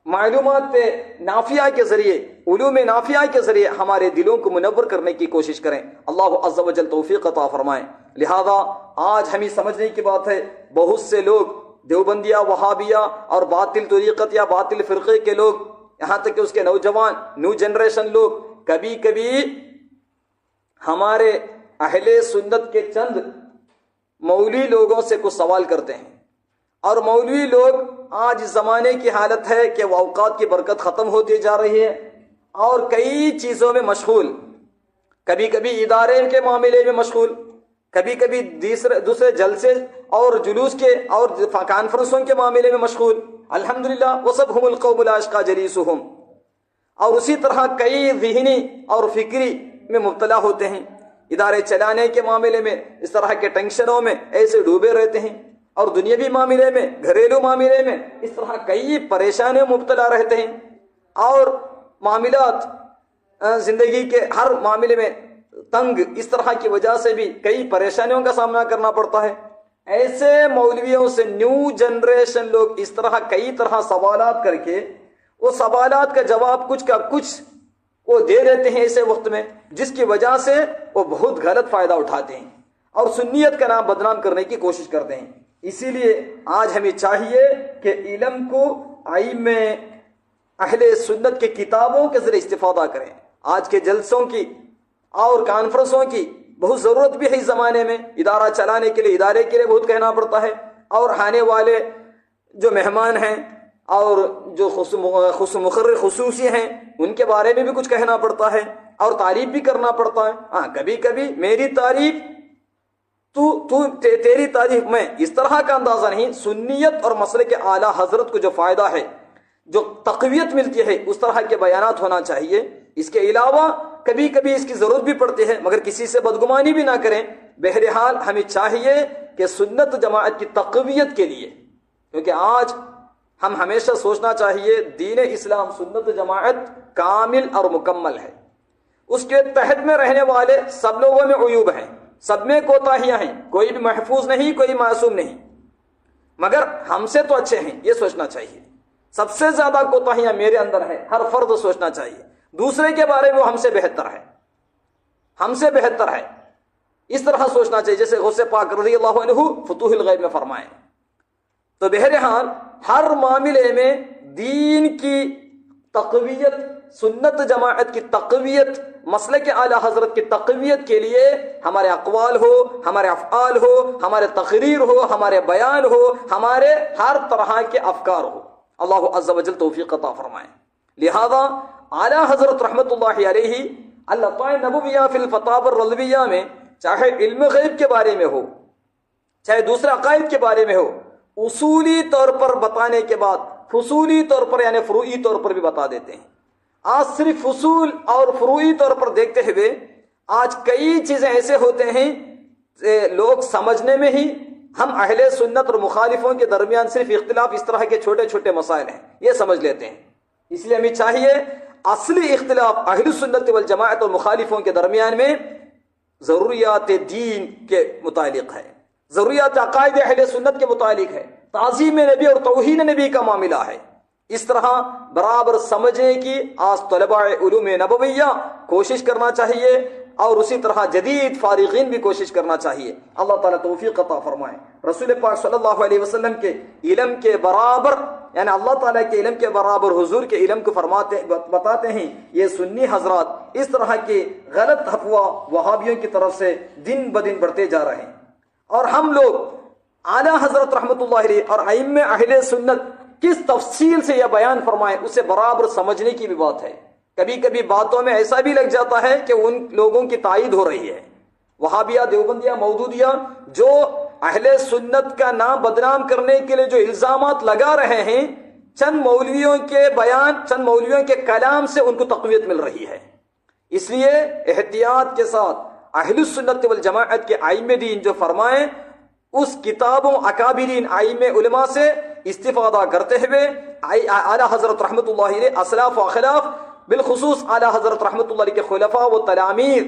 معلومات نافیہ کے ذریعے، علوم نافیہ کے ذریعے ہمارے دلوں کو منور کرنے کی کوشش کریں۔ اللہ عز و جل توفیق عطا فرمائیں۔ لہذا آج ہمیں سمجھنے کی بات ہے، بہت سے لوگ دیوبندیہ، وہابیہ اور باطل طریقت یا باطل فرقے کے لوگ، یہاں تک کہ اس کے نوجوان، نیو جنریشن لوگ کبھی کبھی ہمارے اہل سنت کے چند مولوی لوگوں سے کچھ سوال کرتے ہیں، اور مولوی لوگ آج زمانے کی حالت ہے کہ وہ اوقات کی برکت ختم ہوتی جا رہی ہے اور کئی چیزوں میں مشغول، کبھی کبھی ادارے کے معاملے میں مشغول، کبھی کبھی دوسرے جلسے اور جلوس کے اور کانفرنسوں کے معاملے میں مشغول۔ الحمدللہ وسبہم القوم الاشقى جلیسہم، اور اسی طرح کئی ذہنی اور فکری میں مبتلا ہوتے ہیں، ادارے چلانے کے معاملے میں اس طرح کے ٹینشنوں میں ایسے ڈوبے رہتے ہیں، اور دنیاوی معاملے میں، گھریلو معاملے میں اس طرح کئی پریشانیوں میں مبتلا رہتے ہیں، اور معاملات زندگی کے ہر معاملے میں تنگ، اس طرح کی وجہ سے بھی کئی پریشانیوں کا سامنا کرنا پڑتا ہے۔ ایسے مولویوں سے نیو جنریشن لوگ اس طرح کئی طرح سوالات کر کے وہ سوالات کا جواب کچھ کا کچھ وہ دے دیتے ہیں ایسے وقت میں، جس کی وجہ سے وہ بہت غلط فائدہ اٹھاتے ہیں اور سنیت کا نام بدنام کرنے کی کوشش کرتے ہیں۔ اسی لیے آج ہمیں چاہیے کہ علم کو ائمہ اہل سنت کے کتابوں کے ذریعے استفادہ کریں۔ آج کے جلسوں کی اور کانفرنسوں کی بہت ضرورت بھی ہے اس زمانے میں، ادارہ چلانے کے لیے، ادارے کے لیے بہت کہنا پڑتا ہے، اور آنے والے جو مہمان ہیں اور جو مقرر خصوصی ہیں ان کے بارے میں بھی کچھ کہنا پڑتا ہے اور تعریف بھی کرنا پڑتا ہے۔ ہاں، کبھی کبھی میری تعریف تیری تعریف میں، اس طرح کا اندازہ نہیں۔ سنیت اور مسلک کے اعلیٰ حضرت کو جو فائدہ ہے، جو تقویت ملتی ہے، اس طرح کے بیانات ہونا چاہیے۔ اس کے علاوہ کبھی کبھی اس کی ضرورت بھی پڑتی ہے، مگر کسی سے بدگمانی بھی نہ کریں۔ بہرحال ہمیں چاہیے کہ سنت جماعت کی تقویت کے لیے، کیونکہ آج ہم ہمیشہ سوچنا چاہیے دین اسلام سنت جماعت کامل اور مکمل ہے، اس کے تحت میں رہنے والے سب لوگوں میں عیوب ہیں، سب میں کوتاہیاں ہیں، کوئی بھی محفوظ نہیں، کوئی معصوم نہیں، مگر ہم سے تو اچھے ہیں، یہ سوچنا چاہیے۔ سب سے زیادہ کوتاہیاں میرے اندر ہیں، ہر فرد سوچنا چاہیے۔ دوسرے کے بارے میں وہ ہم سے بہتر ہے، ہم سے بہتر ہے، اس طرح سوچنا چاہیے، جیسے غوث پاک رضی اللہ عنہ فتوح الغیب میں فرمائیں۔ تو بہرحال ہر معاملے میں دین کی تقویت، سنت جماعت کی تقویت، مسلک اعلی حضرت کی تقویت کے لیے ہمارے اقوال ہو، ہمارے افعال ہو، ہمارے تقریر ہو، ہمارے بیان ہو، ہمارے ہر طرح کے افکار ہو، اللہ عز و جل توفیق عطا فرمائے۔ لہذا اعلی حضرت رحمت اللہ علیہ اللطائف نبویہ فی الفتاوی الرضویہ میں چاہے علم غیب کے بارے میں ہو، چاہے دوسرے عقائد کے بارے میں ہو، اصولی طور پر بتانے کے بعد فصولی طور پر یعنی فروعی طور پر بھی بتا دیتے ہیں۔ آج صرف فصول اور فروعی طور پر دیکھتے ہوئے آج کئی چیزیں ایسے ہوتے ہیں لوگ سمجھنے میں ہی ہم اہل سنت اور مخالفوں کے درمیان صرف اختلاف اس طرح کے چھوٹے چھوٹے مسائل ہیں، یہ سمجھ لیتے ہیں۔ اس لیے ہمیں چاہیے اصلی اختلاف اہل سنت والجماعت اور مخالفوں کے درمیان میں ضروریات دین کے متعلق ہے، ضروریات عقائد اہل سنت کے متعلق ہے، تعظیم نبی اور توہین نبی کا معاملہ ہے۔ اس طرح برابر سمجھنے کی آج طلباء علوم نبویہ کوشش کرنا چاہیے، اور اسی طرح جدید فارغین بھی کوشش کرنا چاہیے۔ اللہ تعالیٰ توفیق عطا فرمائے۔ رسول پاک صلی اللہ علیہ وسلم کے علم کے برابر یعنی اللہ تعالیٰ کے علم کے برابر حضور کے علم کو بتاتے ہیں۔ یہ سنی حضرات اس طرح کے غلط افواہ وہابیوں کی طرف سے دن بدن بڑھتے جا رہے ہیں، اور ہم لوگ اعلیٰ حضرت رحمت اللہ علیہ اور ائمہ اہل سنت کس تفصیل سے یہ بیان فرمائے اسے برابر سمجھنے کی بھی بات ہے۔ کبھی کبھی باتوں میں ایسا بھی لگ جاتا ہے کہ ان لوگوں کی تائید ہو رہی ہے، وہابیہ، دیوبندیہ، مودودیہ، جو اہل سنت کا نام بدنام کرنے کے لیے جو الزامات لگا رہے ہیں، چند مولویوں کے بیان، چند مولویوں کے کلام سے ان کو تقویت مل رہی ہے۔ اس لیے احتیاط کے ساتھ اہل سنت والجماعت کے ائمہ دین جو فرمائیں اس کتابوں اکابرین ائمہ علماء سے استفادہ کرتے ہوئے اعلیٰ حضرت رحمت اللہ علیہ اسلاف و خلاف، بالخصوص اعلیٰ حضرت رحمت اللہ علیہ کے خلفاء و تلامیر،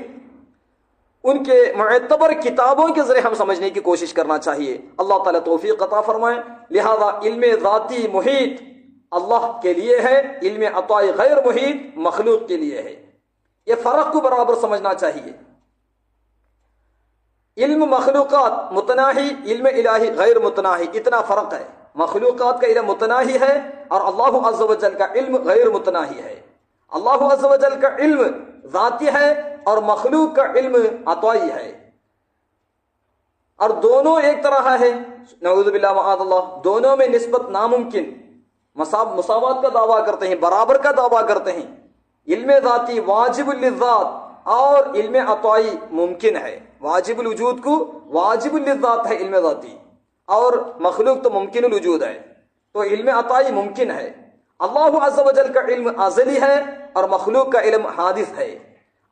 ان کے معتبر کتابوں کے ذریعے ہم سمجھنے کی کوشش کرنا چاہیے۔ اللہ تعالیٰ توفیق عطا فرمائے۔ لہذا علم ذاتی محیط اللہ کے لیے ہے، علم عطائی غیر محیط مخلوق کے لیے ہے۔ یہ فرق کو برابر سمجھنا چاہیے۔ علم مخلوقات متناہی، علم الہی غیر متناہی، اتنا فرق ہے۔ مخلوقات کا علم متناہی ہے اور اللہ عز و جل کا علم غیر متناہی ہے۔ اللہ عز و جل کا علم ذاتی ہے اور مخلوق کا علم عطائی ہے، اور دونوں ایک طرح ہے، نعوذ باللہ معاذ اللہ، دونوں میں نسبت ناممکن، مساوات کا دعویٰ کرتے ہیں، برابر کا دعویٰ کرتے ہیں۔ علم ذاتی واجب للذات اور علم عطائی ممکن ہے۔ واجب الوجود کو واجب للذات ہے علم ذاتی، اور مخلوق تو ممکن الوجود ہے، تو علم عطائی ممکن ہے۔ اللہ عز و جل کا علم ازلی ہے اور مخلوق کا علم حادث ہے۔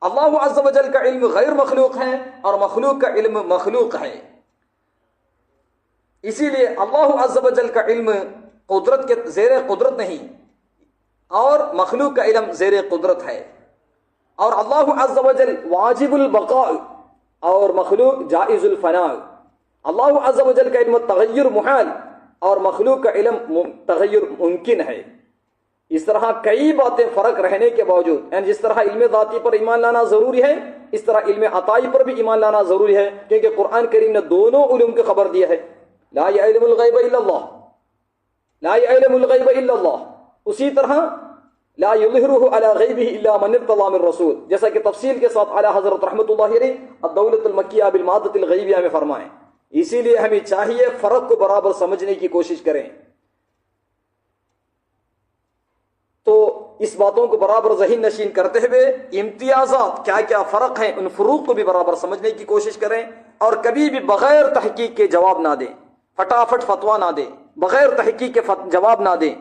اللہ عز و جل کا علم غیر مخلوق ہے اور مخلوق کا علم مخلوق ہے۔ اسی لیے اللہ عز و جل کا علم قدرت کے زیر قدرت نہیں، اور مخلوق کا علم زیر قدرت ہے، اور اللہ عز و جل واجب البقاء اور مخلوق جائز الفناء۔ اللہ عز و جل کا علم تغیر محال اور مخلوق کا علم تغیر ممکن ہے۔ اس طرح کئی باتیں فرق رہنے کے باوجود، یعنی جس طرح علم ذاتی پر ایمان لانا ضروری ہے، اس طرح علم عطائی پر بھی ایمان لانا ضروری ہے، کیونکہ قرآن کریم نے دونوں علوم کی خبر دی ہے۔ لا یعلم الغیب الا اللہ، لا یعلم الغیب الا اللہ۔ اسی طرح لا یظہرہ علی غیبہ الا من ارتضی من رسول، جیسا کہ تفصیل کے ساتھ اعلیٰ حضرت رحمۃ اللہ علیہ الدولۃ المکیہ بالمادۃ الغیبیہ میں فرمائیں۔ اسی لیے ہمیں چاہیے فرق کو برابر سمجھنے کی کوشش کریں، تو اس باتوں کو برابر ذہن نشین کرتے ہوئے امتیازات کیا کیا فرق ہیں ان فروق کو بھی برابر سمجھنے کی کوشش کریں، اور کبھی بھی بغیر تحقیق کے جواب نہ دیں، فٹافٹ فتویٰ نہ دیں، بغیر تحقیق کے جواب نہ دیں،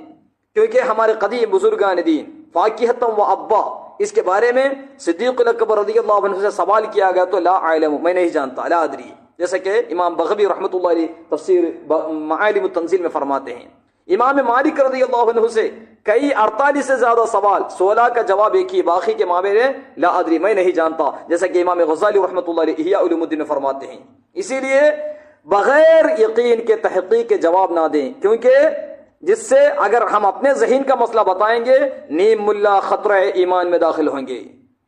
کیونکہ ہمارے قدیم بزرگان دین فاقیہتم و ابا، اس کے بارے میں صدیق الاکبر رضی اللہ عنہ سے سوال کیا گیا تو لا اعلم، میں نہیں جانتا، لا ادری، جیسا کہ امام بغوی رحمۃ اللہ علیہ تفسیر معالم التنزیل میں فرماتے ہیں۔ امام مالک رضی اللہ عنہ سے کئی 48 سے زیادہ سوال، 16 کا جواب ایک ہی، باقی کے معاملے لا ادری، میں نہیں جانتا، جیسا کہ امام غزالی رحمۃ اللہ علیہ احیاء علوم الدین میں فرماتے ہیں۔ اسی لیے بغیر یقین کے تحقیق کے جواب نہ دیں، کیونکہ جس سے اگر ہم اپنے ذہن کا مسئلہ بتائیں گے، نیم ملا خطرہ ایمان میں داخل ہوں گے،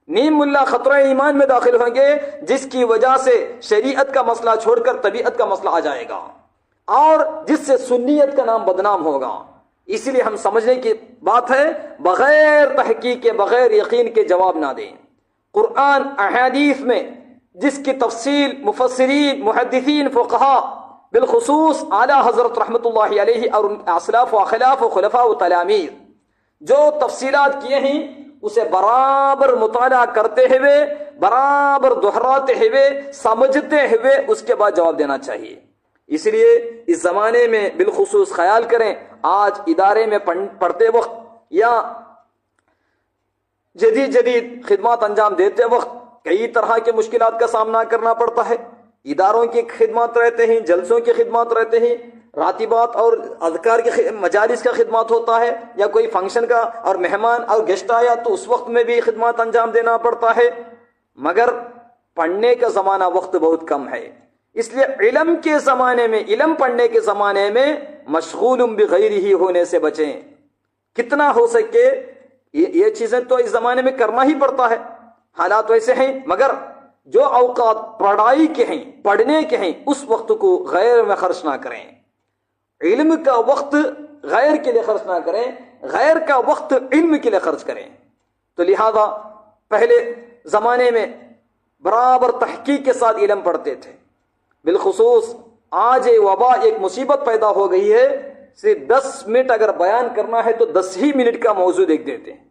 نیم ملا خطرہ ایمان میں داخل ہوں گے، جس کی وجہ سے شریعت کا مسئلہ چھوڑ کر طبیعت کا مسئلہ آ جائے گا، اور جس سے سنیت کا نام بدنام ہوگا۔ اسی لیے ہم سمجھنے کی بات ہے، بغیر تحقیق کے، بغیر یقین کے جواب نہ دیں۔ قرآن احادیث میں جس کی تفصیل مفسرین، محدثین، فقہاء، بالخصوص اعلیٰ حضرت رحمۃ اللہ علیہ اور اسلاف و خلاف و خلفاء و تلامیر جو تفصیلات کیے ہیں، اسے برابر مطالعہ کرتے ہوئے، برابر دہراتے ہوئے، سمجھتے ہوئے اس کے بعد جواب دینا چاہیے۔ اس لیے اس زمانے میں بالخصوص خیال کریں، آج ادارے میں پڑھتے وقت یا جدید خدمات انجام دیتے وقت کئی طرح کے مشکلات کا سامنا کرنا پڑتا ہے۔ اداروں کی خدمات رہتے ہیں، جلسوں کی خدمات رہتے ہیں، راتبات اور اذکار کے مجالس کا خدمات ہوتا ہے، یا کوئی فنکشن کا اور مہمان اور گیسٹ آیا تو اس وقت میں بھی خدمات انجام دینا پڑتا ہے، مگر پڑھنے کا زمانہ وقت بہت کم ہے۔ اس لیے علم کے زمانے میں، علم پڑھنے کے زمانے میں مشغول بغیرہ ہونے سے بچیں، کتنا ہو سکے یہ چیزیں تو اس زمانے میں کرنا ہی پڑتا ہے، حالات ویسے ہیں، مگر جو اوقات پڑھائی کے ہیں، پڑھنے کے ہیں، اس وقت کو غیر میں خرچ نہ کریں، علم کا وقت غیر کے لیے خرچ نہ کریں، غیر کا وقت علم کے لیے خرچ کریں۔ تو لہذا پہلے زمانے میں برابر تحقیق کے ساتھ علم پڑھتے تھے، بالخصوص آج وبا ایک مصیبت پیدا ہو گئی ہے، صرف 10 منٹ اگر بیان کرنا ہے تو 10 ہی منٹ کا موضوع دیکھ دیتے ہیں۔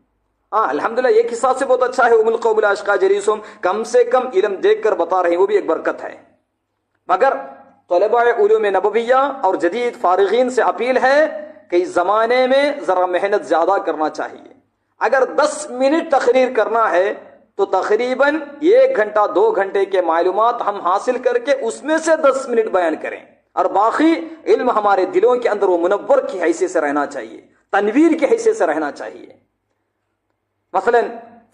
الحمدللہ ایک حساب سے بہت اچھا ہے، ام القوم الاشقا جلیسہم، کم سے کم علم دیکھ کر بتا رہے ہیں، وہ بھی ایک برکت ہے۔ مگر طلباء علوم نبویہ اور جدید فارغین سے اپیل ہے کہ اس زمانے میں ذرا محنت زیادہ کرنا چاہیے۔ اگر 10 منٹ تقریر کرنا ہے تو تقریباً 1 گھنٹہ 2 گھنٹے کے معلومات ہم حاصل کر کے اس میں سے 10 منٹ بیان کریں، اور باقی علم ہمارے دلوں کے اندر وہ منور کی حیثیت سے رہنا چاہیے، تنویر کی حیثیت سے رہنا چاہیے۔ مثلا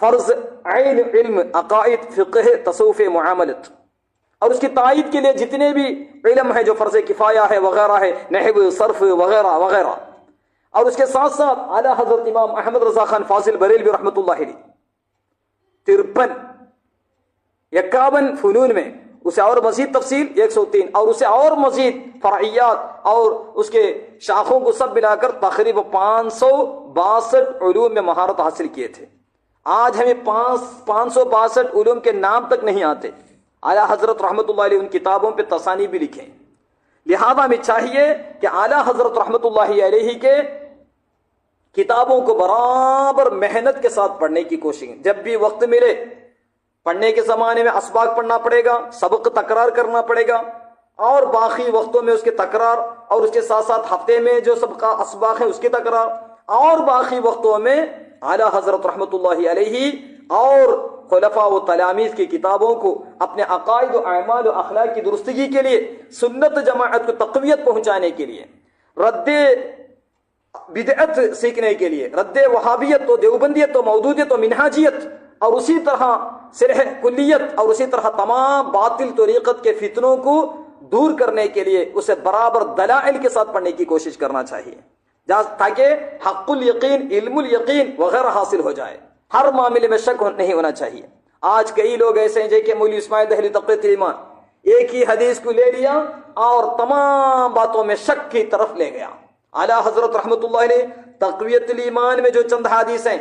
فرض عین علم عقائد، فقہ، تصوف، معاملت، اور اس کی تائید کے لیے جتنے بھی علم ہے جو فرض کفایہ ہے وغیرہ ہے، نحو، صرف وغیرہ وغیرہ، اور اس کے ساتھ ساتھ اعلیٰ حضرت امام احمد رضا خان فاضل بریلوی رحمۃ اللہ علیہ 51 فنون میں اسے اور مزید تفصیل 103 اور اسے اور مزید فرعیات اور اس کے شاخوں کو سب ملا کر تقریباً 562 علوم میں مہارت حاصل کیے تھے۔ آج ہمیں 562 علوم کے نام تک نہیں آتے۔ اعلیٰ حضرت رحمۃ اللہ علیہ ان کتابوں پہ تصانیف بھی لکھیں، لہذا ہمیں چاہیے کہ اعلیٰ حضرت رحمۃ اللہ علیہ کے کتابوں کو برابر محنت کے ساتھ پڑھنے کی کوشش کریں۔ جب بھی وقت ملے، پڑھنے کے زمانے میں اسباق پڑھنا پڑے گا، سبق تکرار کرنا پڑے گا، اور باقی وقتوں میں اس کے تکرار، اور اس کے ساتھ ساتھ ہفتے میں جو سبق اسباق ہیں اس کی تکرار، اور باقی وقتوں میں اعلیٰ حضرت رحمۃ اللہ علیہ اور خلفاء و تلامید کی کتابوں کو اپنے عقائد و اعمال و اخلاق کی درستگی کے لیے، سنت جماعت کو تقویت پہنچانے کے لیے، رد بدعت سیکھنے کے لیے، رد وہابیت و دیوبندیت و مودودیت و منہاجیت، اور اسی طرح صلح کلیت، اور اسی طرح تمام باطل طریقت کے فتنوں کو دور کرنے کے لیے اسے برابر دلائل کے ساتھ پڑھنے کی کوشش کرنا چاہیے۔ تاکہ حق الیقین، علم الیقین وغیرہ حاصل ہو جائے. ہر معاملے میں شک نہیں ہونا چاہیے. آج کئی لوگ ایسے ہیں جیسے مولوی اسماعیل دہلوی تقویۃ الایمان، ایک ہی حدیث کو لے لیا اور تمام باتوں میں شک کی طرف لے گیا. اعلیٰ حضرت رحمۃ اللہ علیہ تقویۃ الایمان میں جو چند حدیث ہیں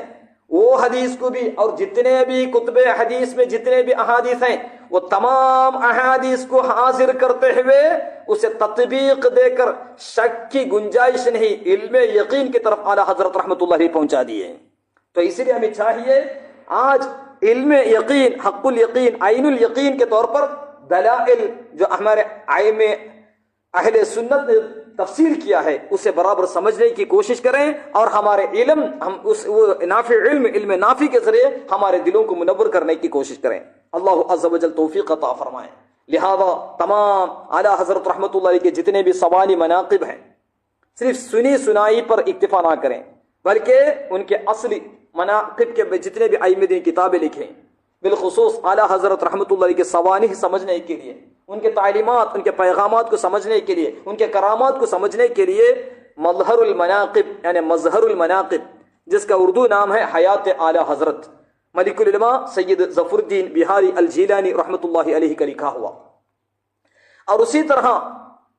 وہ حدیث کو بھی، اور جتنے بھی کتب حدیث میں جتنے بھی احادیث ہیں وہ تمام احادیث کو حاضر کرتے ہوئے اسے تطبیق دے کر شک کی گنجائش نہیں، علم یقین کی طرف اعلیٰ حضرت رحمۃ اللہ علیہ پہنچا دیے. تو اس لیے ہمیں چاہیے آج علم یقین، حق الیقین، عین الیقین کے طور پر دلائل جو ہمارے ائمہ اہل سنت نے تفصیل کیا ہے اسے برابر سمجھنے کی کوشش کریں، اور ہمارے علم، ہم اس وہ نافع علم نافع کے ذریعے ہمارے دلوں کو منور کرنے کی کوشش کریں. اللہ عز و جل توفیق عطا فرمائے. لہذا تمام اعلیٰ حضرت رحمۃ اللہ علیہ کے جتنے بھی سوانی مناقب ہیں صرف سنی سنائی پر اکتفا نہ کریں، بلکہ ان کے اصلی مناقب کے جتنے بھی ائمہ نے کتابیں لکھیں، بالخصوص اعلیٰ حضرت رحمۃ اللہ علیہ کے سوانح سمجھنے کے لیے، ان کے تعلیمات، ان کے پیغامات کو سمجھنے کے لیے، ان کے کرامات کو سمجھنے کے لیے مظہر المناقب یعنی مظہر المناقب، جس کا اردو نام ہے حیات اعلیٰ حضرت ملک العلماء سید ظفر الدین بہاری الجیلانی رحمۃ اللہ علیہ کا لکھا ہوا. اور اسی طرح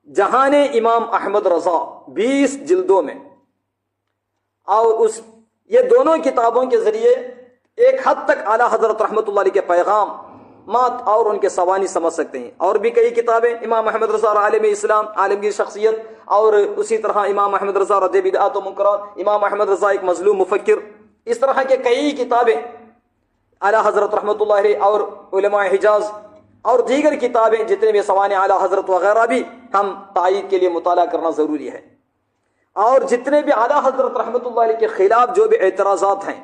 جہان امام احمد رضا 20 جلدوں میں، اور یہ دونوں کتابوں کے ذریعے ایک حد تک اعلیٰ حضرت رحمۃ اللہ علیہ کے پیغامات اور ان کے سوانی سمجھ سکتے ہیں. اور بھی کئی کتابیں، امام احمد رضا عالم اسلام، عالمگیر شخصیت، اور اسی طرح امام احمد رضا رد بدعات و منکرات، امام احمد رضا ایک مظلوم مفکر، اس طرح کے کئی کتابیں اعلیٰ حضرت رحمۃ اللہ علیہ اور علماء حجاز اور دیگر کتابیں جتنے بھی سوانح اعلیٰ حضرت وغیرہ بھی ہم تائید کے لیے مطالعہ کرنا ضروری ہے. اور جتنے بھی اعلیٰ حضرت رحمۃ اللہ علیہ کے خلاف جو بھی اعتراضات ہیں،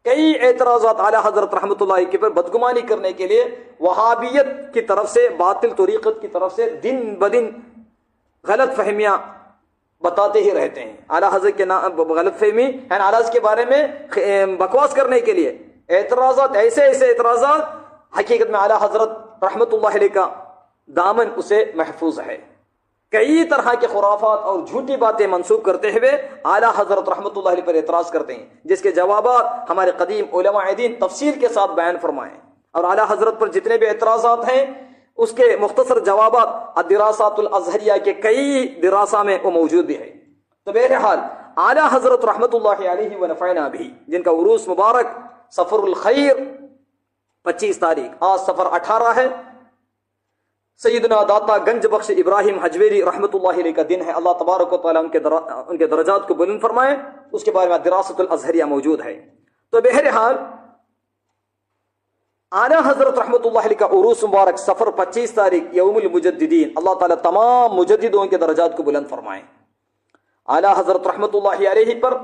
کئی اعتراضات اعلیٰ حضرت رحمۃ اللہ علیہ کے پر بدگمانی کرنے کے لیے وہابیت کی طرف سے، باطل طریقت کی طرف سے دن بدن غلط فہمیاں بتاتے ہی رہتے ہیں. اعلیٰ حضرت کے غلط فہمی یعنی اعلیٰ حضرت کے بارے میں بکواس کرنے کے لیے اعتراضات، ایسے اعتراضات، حقیقت میں اعلیٰ حضرت رحمۃ اللہ علیہ کا دامن اسے محفوظ ہے. کئی طرح کے خرافات اور جھوٹی باتیں منسوب کرتے ہوئے اعلیٰ حضرت رحمۃ اللہ علیہ پر اعتراض کرتے ہیں، جس کے جوابات ہمارے قدیم علماء دین تفصیل کے ساتھ بیان فرمائیں. اور اعلیٰ حضرت پر جتنے بھی اعتراضات ہیں اس کے مختصر جوابات الدراسات الازہریہ کے کئی دراسہ میں وہ موجود بھی ہے. تو بہرحال اعلیٰ حضرت رحمۃ اللہ علیہ ونفعنا بھی، جن کا عروس مبارک سفر الخیر 25 تاریخ، آج سفر 18 ہے، سیدنا داتا گنج بخش ابراہیم حجویری رحمۃ اللہ علیہ کا دن ہے. اللہ تبارک و تعالیٰ ان کے درجات کو بلند فرمائے. اس کے بارے میں دراست الازہریہ موجود ہے. تو بہرحال اعلیٰ حضرت رحمۃ اللہ علیہ کا عروس مبارک سفر 25 تاریخ یوم المجددین، اللہ تعالیٰ تمام مجددوں کے درجات کو بلند فرمائے. اعلیٰ حضرت رحمۃ اللہ علیہ پر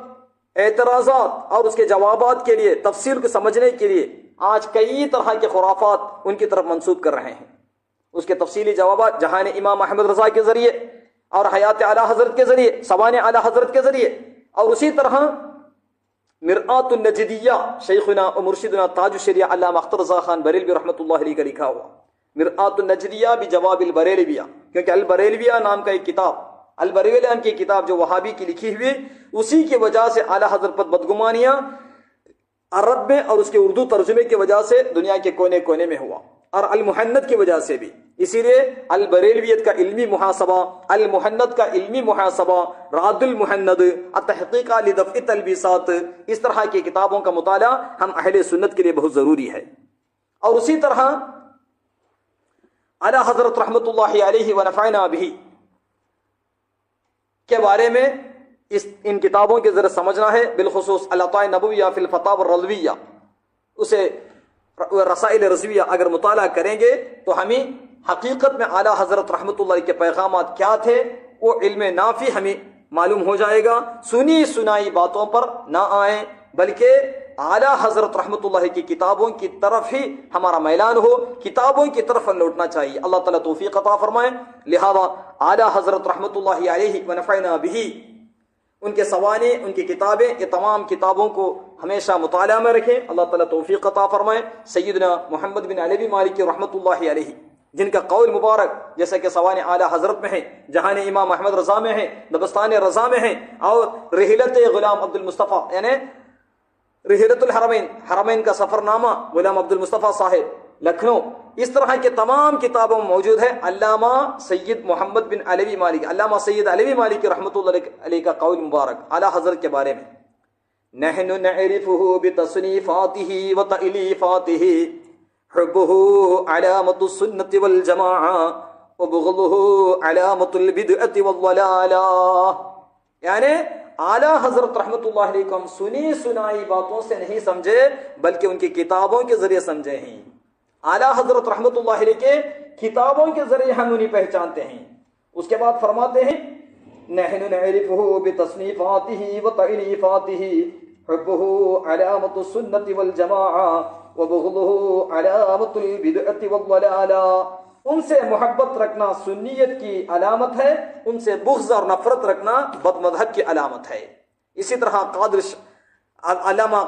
اعتراضات اور اس کے جوابات کے لیے، تفسیر کو سمجھنے کے لیے آج کئی طرح کے خرافات ان کی طرف منسوب کر رہے ہیں. اس کے تفصیلی جوابات جہان امام احمد رضا کے ذریعے اور حیات اعلیٰ حضرت کے ذریعے، سوانح اعلیٰ حضرت کے ذریعے، اور اسی طرح مرآت النجدیہ شیخنا و مرشدنا تاج الشریعہ علامہ اختر رضا خان بریلوی رحمۃ اللہ علیہ کا لکھا ہوا مرآت النجدیہ بجواب البریلویہ، کیونکہ البریلویہ نام کا ایک کتاب، البریلویہ نام کی کتاب جو وہابی کی لکھی ہوئی، اسی کی وجہ سے اعلیٰ حضرت پر بدگمانیاں عرب میں اور اس کے اردو ترجمے کی وجہ سے دنیا کے کونے کونے میں ہوا، اور المحند کی وجہ سے بھی. اسی لیے البریلویت کا علمی محاسبہ، المحند کا علمی محاسبہ، راد المحند، التحقیق لدفع تلبیسات، اس طرح کی کتابوں کا مطالعہ ہم اہل سنت کے لیے بہت ضروری ہے. اور اسی طرح اعلیٰ حضرت رحمۃ اللہ علیہ ونفعنا بھی کے بارے میں ان کتابوں کے ذریعے سمجھنا ہے، بالخصوص العطاء نبویہ فی الفتاوی الرضویہ، اسے رسائل رضویہ اگر مطالعہ کریں گے تو ہمیں حقیقت میں اعلیٰ حضرت رحمۃ اللہ علیہ کے پیغامات کیا تھے وہ علم نافع ہمیں معلوم ہو جائے گا. سنی سنائی باتوں پر نہ آئیں، بلکہ اعلیٰ حضرت رحمۃ اللہ کی کتابوں کی طرف ہی ہمارا میلان ہو، کتابوں کی طرف لوٹنا چاہیے. اللہ تعالیٰ توفیق عطا فرمائے. لہذا اعلیٰ حضرت رحمۃ اللہ علیہ ونفعنا بھی، ان کے سوانح، ان کی کتابیں، یہ تمام کتابوں کو ہمیشہ مطالعہ میں رکھیں. اللہ تعالیٰ توفیق عطا فرمائے. سیدنا محمد بن علوی مالکی رحمۃ اللہ علیہ جن کا قول مبارک جیسا کہ سوان اعلیٰ حضرت میں ہے، جہان امام احمد رضا میں ہے، دبستان رضا میں ہے، اور رحلت غلام عبد المصطفیٰ یعنی رحلت الحرمین، حرمین کا سفر نامہ غلام عبد المصطفیٰ صاحب لکھنؤ، اس طرح کے تمام کتابوں میں موجود ہے۔ علامہ سید محمد بن علوی مالکی، علامہ سید علوی مالکی رحمۃ اللہ علیہ کا قول مبارک اعلیٰ حضرت کے بارے میں، نحن نعرفه بتصنیفاته وتألیفاته حبه علامة السنة والجماعة وبغضه علامة البدعة والضلالة، یعنی اعلیٰ حضرت رحمۃ اللہ علیہ کو ہم سنی سنائی باتوں سے نہیں سمجھے بلکہ ان کی کتابوں کے ذریعے سمجھے ہیں۔ اعلیٰ حضرت رحمۃ اللہ علیہ کے کتابوں کے ذریعے ہم انہیں پہچانتے ہیں۔ اس کے بعد فرماتے ہیں نحن نعرفه بتصنیفاته وتألیفاته حبه علامة السنة والجماعة وبغضه علامة البدعة والضلالة، ان سے محبت رکھنا سنیت کی علامت ہے، ان سے بغض اور نفرت رکھنا بد مذہب کی علامت ہے۔ اسی طرح علامہ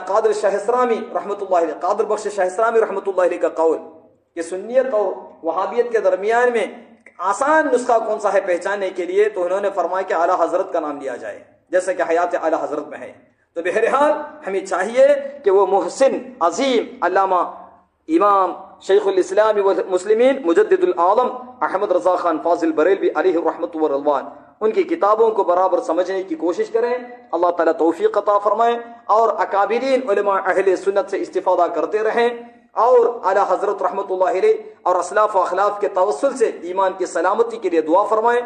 قادر شاہسرامی رحمۃ اللہ علیہ، قادر بخش شاہسرامی رحمۃ اللہ علیہ کا قول کہ سنیت اور وہابیت کے درمیان میں آسان نسخہ کون سا ہے پہچاننے کے لیے، تو انہوں نے فرمایا کہ اعلیٰ حضرت کا نام لیا جائے، جیسا کہ حیات اعلیٰ حضرت میں ہے۔ تو بہرحال ہمیں چاہیے کہ وہ محسن عظیم علامہ امام شیخ الاسلام والمسلمین مجدد العالم احمد رضا خان فاضل بریلوی علیہ رحمۃ و رضوان، ان کی کتابوں کو برابر سمجھنے کی کوشش کریں، اللہ تعالیٰ توفیق عطا فرمائے، اور اکابرین علماء اہل سنت سے استفادہ کرتے رہیں، اور اعلیٰ حضرت رحمۃ اللہ علیہ اور اسلاف و اخلاف کے توسل سے ایمان کی سلامتی کے لیے دعا فرمائیں۔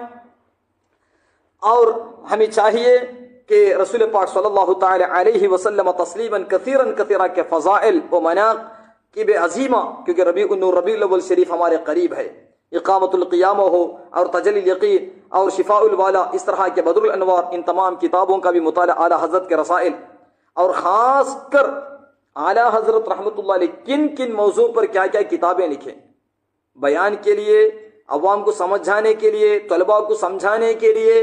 اور ہمیں چاہیے کہ رسول پاک صلی اللہ تعالی علیہ وسلم تسلیما کثیرا کثیرا کے فضائل و مناقب عظیمہ، کیونکہ ربیع النور ربیع الاول شریف ہمارے قریب ہے، اقامت القیامہ ہو اور تجلی الیقین اور شفاء الوالا، اس طرح کے بدر الانوار، ان تمام کتابوں کا بھی مطالعہ، اعلیٰ حضرت کے رسائل، اور خاص کر اعلیٰ حضرت رحمۃ اللہ علیہ کن کن موضوع پر کیا کیا کتابیں لکھیں، بیان کے لیے، عوام کو سمجھانے کے لیے، طلباء کو سمجھانے کے لیے،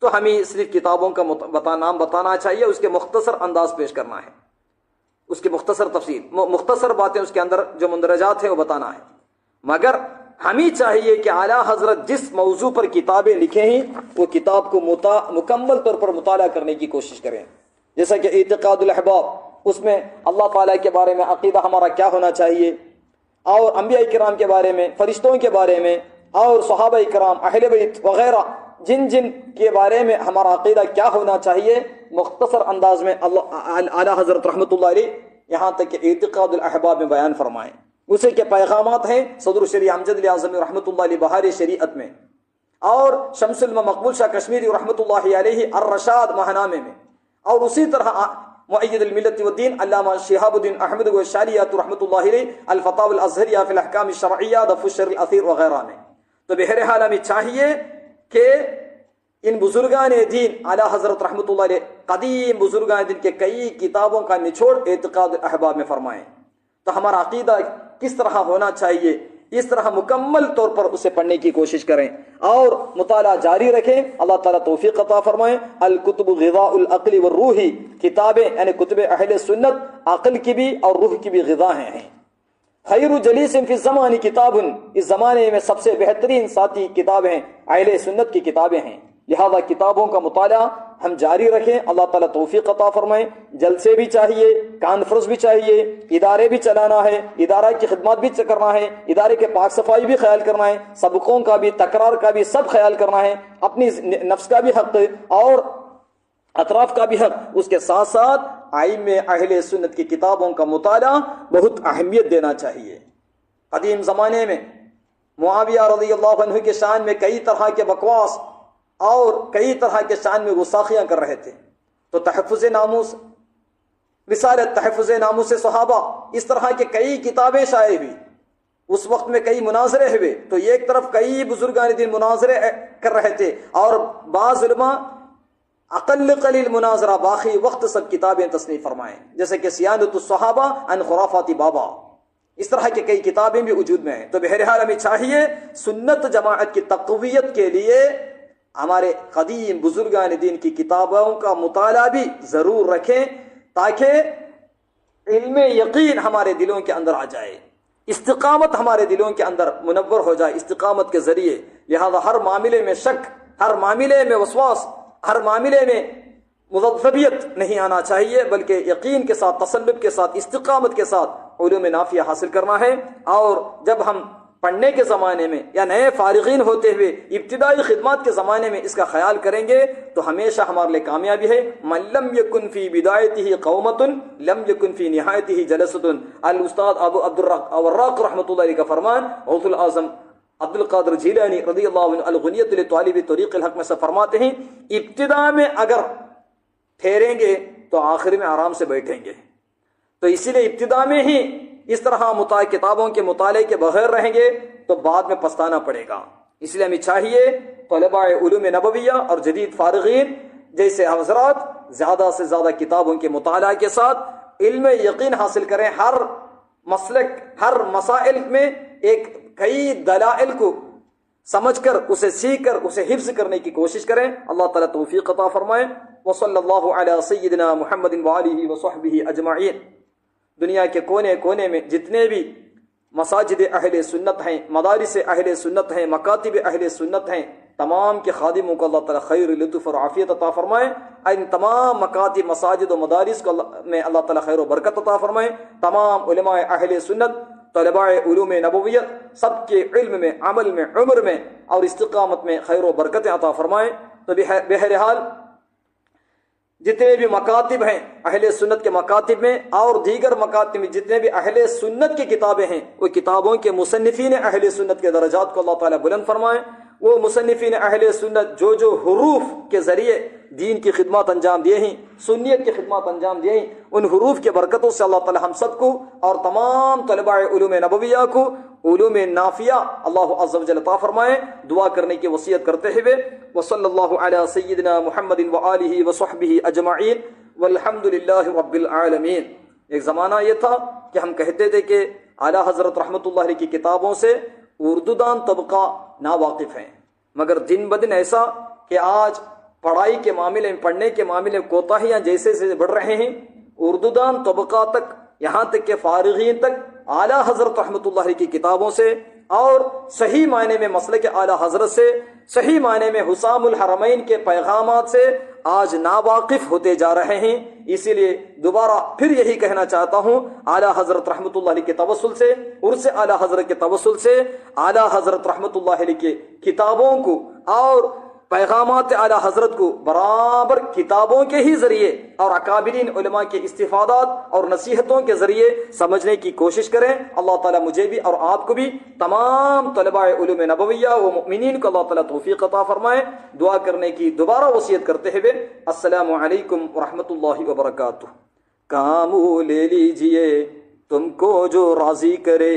تو ہمیں صرف کتابوں کا نام بتانا چاہیے، اس کے مختصر انداز پیش کرنا ہے، اس کی مختصر تفصیل، مختصر باتیں اس کے اندر جو مندرجات ہیں وہ بتانا ہے۔ مگر ہمیں چاہیے کہ اعلیٰ حضرت جس موضوع پر کتابیں لکھے ہیں وہ کتاب کو مکمل طور پر مطالعہ کرنے کی کوشش کریں، جیسا کہ اعتقاد الاحباب، اس میں اللہ تعالیٰ کے بارے میں عقیدہ ہمارا کیا ہونا چاہیے، اور انبیاء کرام کے بارے میں، فرشتوں کے بارے میں، اور صحابہ کرام، اہل بیت وغیرہ جن جن کے بارے میں ہمارا عقیدہ کیا ہونا چاہیے، مختصر انداز میں اعلیٰ حضرت رحمۃ اللہ علیہ یہاں تک کہ اعتقاد الاحباب میں بیان فرمائیں۔ اسے کے پیغامات ہیں صدر الشریعہ امجد علی اعظمی رحمۃ اللہ علیہ بہار شریعت میں، اور شمس مقبول شاہ کشمیری رحمۃ اللہ علیہ الرشاد ماہنامے میں، اور اسی طرح مؤید الملت والدین علامہ شہاب الدین احمد گوشالیات رحمۃ اللہ علیہ الفتاوی الازہریہ فی الاحکام الشرعیہ دفع الشر الاثیر وغیرہ میں۔ تو بہرحال ہمیں چاہیے کہ ان بزرگان دین اعلیٰ حضرت رحمۃ اللہ علیہ قدیم بزرگان دین کے کئی کتابوں کا نچوڑ اعتقاد الاحباب میں فرمائیں، تو ہمارا عقیدہ کس طرح ہونا چاہیے، اس طرح مکمل طور پر اسے پڑھنے کی کوشش کریں اور مطالعہ جاری رکھیں، اللہ تعالیٰ توفیق عطا فرمائیں۔ الکتب غذاء العقل والروح، کتابیں یعنی کتب اہل سنت عقل کی بھی اور روح کی بھی غذا ہیں۔ خیر جلیس فی الزمان کتاب، اس زمانے میں سب سے بہترین ساتھی کتابیں اہل سنت کی کتابیں ہیں، لہذا کتابوں کا مطالعہ ہم جاری رکھیں، اللہ تعالیٰ توفیق عطا فرمائیں۔ جلسے بھی چاہیے، کانفرنس بھی چاہیے، ادارے بھی چلانا ہے، ادارہ کی خدمات بھی کرنا ہے، ادارے کے پاک صفائی بھی خیال کرنا ہے، سبقوں کا بھی، تکرار کا بھی سب خیال کرنا ہے، اپنی نفس کا بھی حق اور اطراف کا بھی حق، اس کے ساتھ ساتھ ائمہ اہل سنت کی کتابوں کا مطالعہ بہت اہمیت دینا چاہیے۔ قدیم زمانے میں معاویہ رضی اللہ عنہ کے شان میں کئی طرح کے بکواس اور کئی طرح کے شان میں گستاخیاں کر رہے تھے، تو تحفظ ناموس، رسالت تحفظ ناموس صحابہ، اس طرح کے کئی کتابیں شائع ہوئی، اس وقت میں کئی مناظرے ہوئے، تو ایک طرف کئی بزرگان دین مناظرے کر رہے تھے، اور بعض علماء اقل قلیل مناظرہ، باقی وقت سب کتابیں تصنیف فرمائیں، جیسے کہ سیادت الصحابہ عن خرافات بابا، اس طرح کے کئی کتابیں بھی وجود میں ہیں۔ تو بہرحال ہمیں چاہیے سنت جماعت کی تقویت کے لیے ہمارے قدیم بزرگان دین کی کتابوں کا مطالعہ بھی ضرور رکھیں، تاکہ علم یقین ہمارے دلوں کے اندر آ جائے، استقامت ہمارے دلوں کے اندر منور ہو جائے استقامت کے ذریعے. لہذا ہر معاملے میں شک، ہر معاملے میں وسواس، ہر معاملے میں مذبذبیت نہیں آنا چاہیے، بلکہ یقین کے ساتھ، تسلط کے ساتھ، استقامت کے ساتھ علوم نافیہ حاصل کرنا ہے. اور جب ہم پڑھنے کے زمانے میں یا نئے فارغین ہوتے ہوئے ابتدائی خدمات کے زمانے میں اس کا خیال کریں گے تو ہمیشہ ہمارے لیے کامیابی ہے. من لم یکن فی بدایتہ قومۃ لم یکن فی نہایتہ جلسۃ. الاستاذ ابو عبد الوراق رحمۃ اللہ علیہ کا فرمان غوث الاعظم عبد القادر جیلانی رضی اللہ عنہ الغنیۃ لطالب طریق الحق میں سے فرماتے ہیں ابتدا میں اگر ٹھہریں گے تو آخر میں آرام سے بیٹھیں گے. تو اسی لیے ابتدا میں ہی اس طرح کتابوں کے مطالعے کے بغیر رہیں گے تو بعد میں پچھتانا پڑے گا. اس لیے ہمیں چاہیے طلباء علوم نبویہ اور جدید فارغین جیسے حضرات زیادہ سے زیادہ کتابوں کے مطالعہ کے ساتھ علم یقین حاصل کریں. ہر مسلک، ہر مسائل میں ایک کئی دلائل کو سمجھ کر اسے سیکھ کر اسے حفظ کرنے کی کوشش کریں. اللہ تعالیٰ توفیق عطا فرمائے. وصلی اللہ علی سیدنا محمد وآلہ وصحبہ اجمعین. دنیا کے کونے کونے میں جتنے بھی مساجد اہل سنت ہیں، مدارس اہل سنت ہیں، مکاتب اہل سنت ہیں، تمام کے خادموں کو اللہ تعالیٰ خیر، لطف اور عافیت عطا فرمائے. ان تمام مکاتب، مساجد و مدارس کو میں اللہ تعالیٰ خیر و برکت عطا فرمائے. تمام علماء اہل سنت، طلباء علوم نبویت، سب کے علم میں، عمل میں، عمر میں اور استقامت میں خیر و برکت عطا فرمائے. تو بہرحال جتنے بھی مکاتب ہیں اہل سنت کے مکاتب میں اور دیگر مکاتب میں جتنے بھی اہل سنت کی کتابیں ہیں، وہ کتابوں کے مصنفین اہل سنت کے درجات کو اللہ تعالیٰ بلند فرمائے. وہ مصنفین اہل سنت جو حروف کے ذریعے دین کی خدمات انجام دیے ہیں، سنیت کی خدمات انجام دیے ہیں، ان حروف کے برکتوں سے اللہ تعالیٰ ہم سب کو اور تمام طلباء علوم نبویہ کو علوم نافیہ اللہ عز و جل عطا فرمائے. دعا کرنے کی وصیت کرتے ہوئے وصلی اللہ علی سیدنا محمد وآلہ وصحبہ اجمعین والحمد للہ رب العالمین. ایک زمانہ یہ تھا کہ ہم کہتے تھے کہ اعلیٰ حضرت رحمۃ اللہ علیہ کی کتابوں سے اردو دان طبقہ ناواقف ہیں، مگر دن بدن ایسا کہ آج پڑھائی کے معاملے میں، پڑھنے کے معاملے میں کوتاہیاں جیسے بڑھ رہے ہیں. اردو دان طبقہ تک، یہاں تک کہ فارغین تک اعلیٰ حضرت رحمۃ اللہ علیہ کی کتابوں سے اور صحیح معنی میں مسلک اعلیٰ حضرت سے، صحیح معنی میں حسام الحرمین کے پیغامات سے آج ناواقف ہوتے جا رہے ہیں. اسی لیے دوبارہ پھر یہی کہنا چاہتا ہوں، اعلیٰ حضرت رحمۃ اللہ علیہ کے توسل سے، عرس اعلیٰ حضرت کے توسل سے اعلیٰ حضرت رحمۃ اللہ علیہ کے کتابوں کو اور پیغامات اعلیٰ حضرت کو برابر کتابوں کے ہی ذریعے اور اکابرین علماء کے استفادات اور نصیحتوں کے ذریعے سمجھنے کی کوشش کریں. اللہ تعالیٰ مجھے بھی اور آپ کو بھی، تمام طلباء علوم نبویہ و مؤمنین کو اللہ تعالیٰ توفیق عطا فرمائے. دعا کرنے کی دوبارہ وصیت کرتے ہوئے السلام علیکم ورحمۃ اللہ وبرکاتہ. کام لے لیجئے تم کو جو راضی کرے،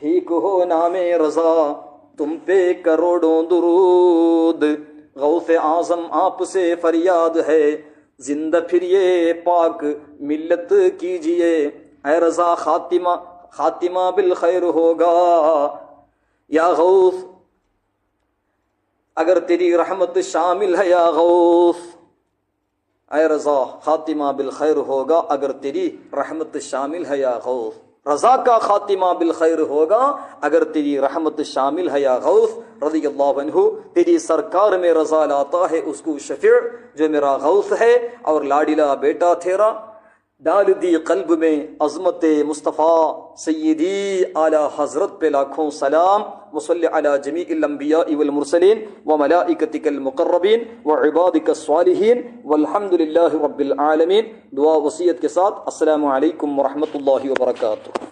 ٹھیک ہو نام رضا تم پہ کروڑوں درود. غوث اعظم آپ سے فریاد ہے، زندہ پھر یہ پاک ملت کیجئے. اے رضا خاتمہ بالخیر ہوگا یا غوث، اگر تیری رحمت شامل ہے یا غوث. اے رضا خاتمہ بالخیر ہوگا اگر تیری رحمت شامل ہے یا غوث. رضا کا خاتمہ بالخیر ہوگا اگر تیری رحمت شامل ہے یا غوث. رضی اللہ عنہ تیری سرکار میں رضا لاتا ہے اس کو شفیع جو میرا غوث ہے اور لاڈلا بیٹا تیرا. ڈال دی قلب میں عظمت مصطفیٰ سیدی اعلیٰ حضرت پہ لاکھوں سلام. وصلی علی جمیع الانبیاء والمرسلین وملائکتک المقربین وعبادک الصالحین والحمد للہ رب العالمین. دعا وصیت کے ساتھ السلام علیکم ورحمۃ اللہ وبرکاتہ.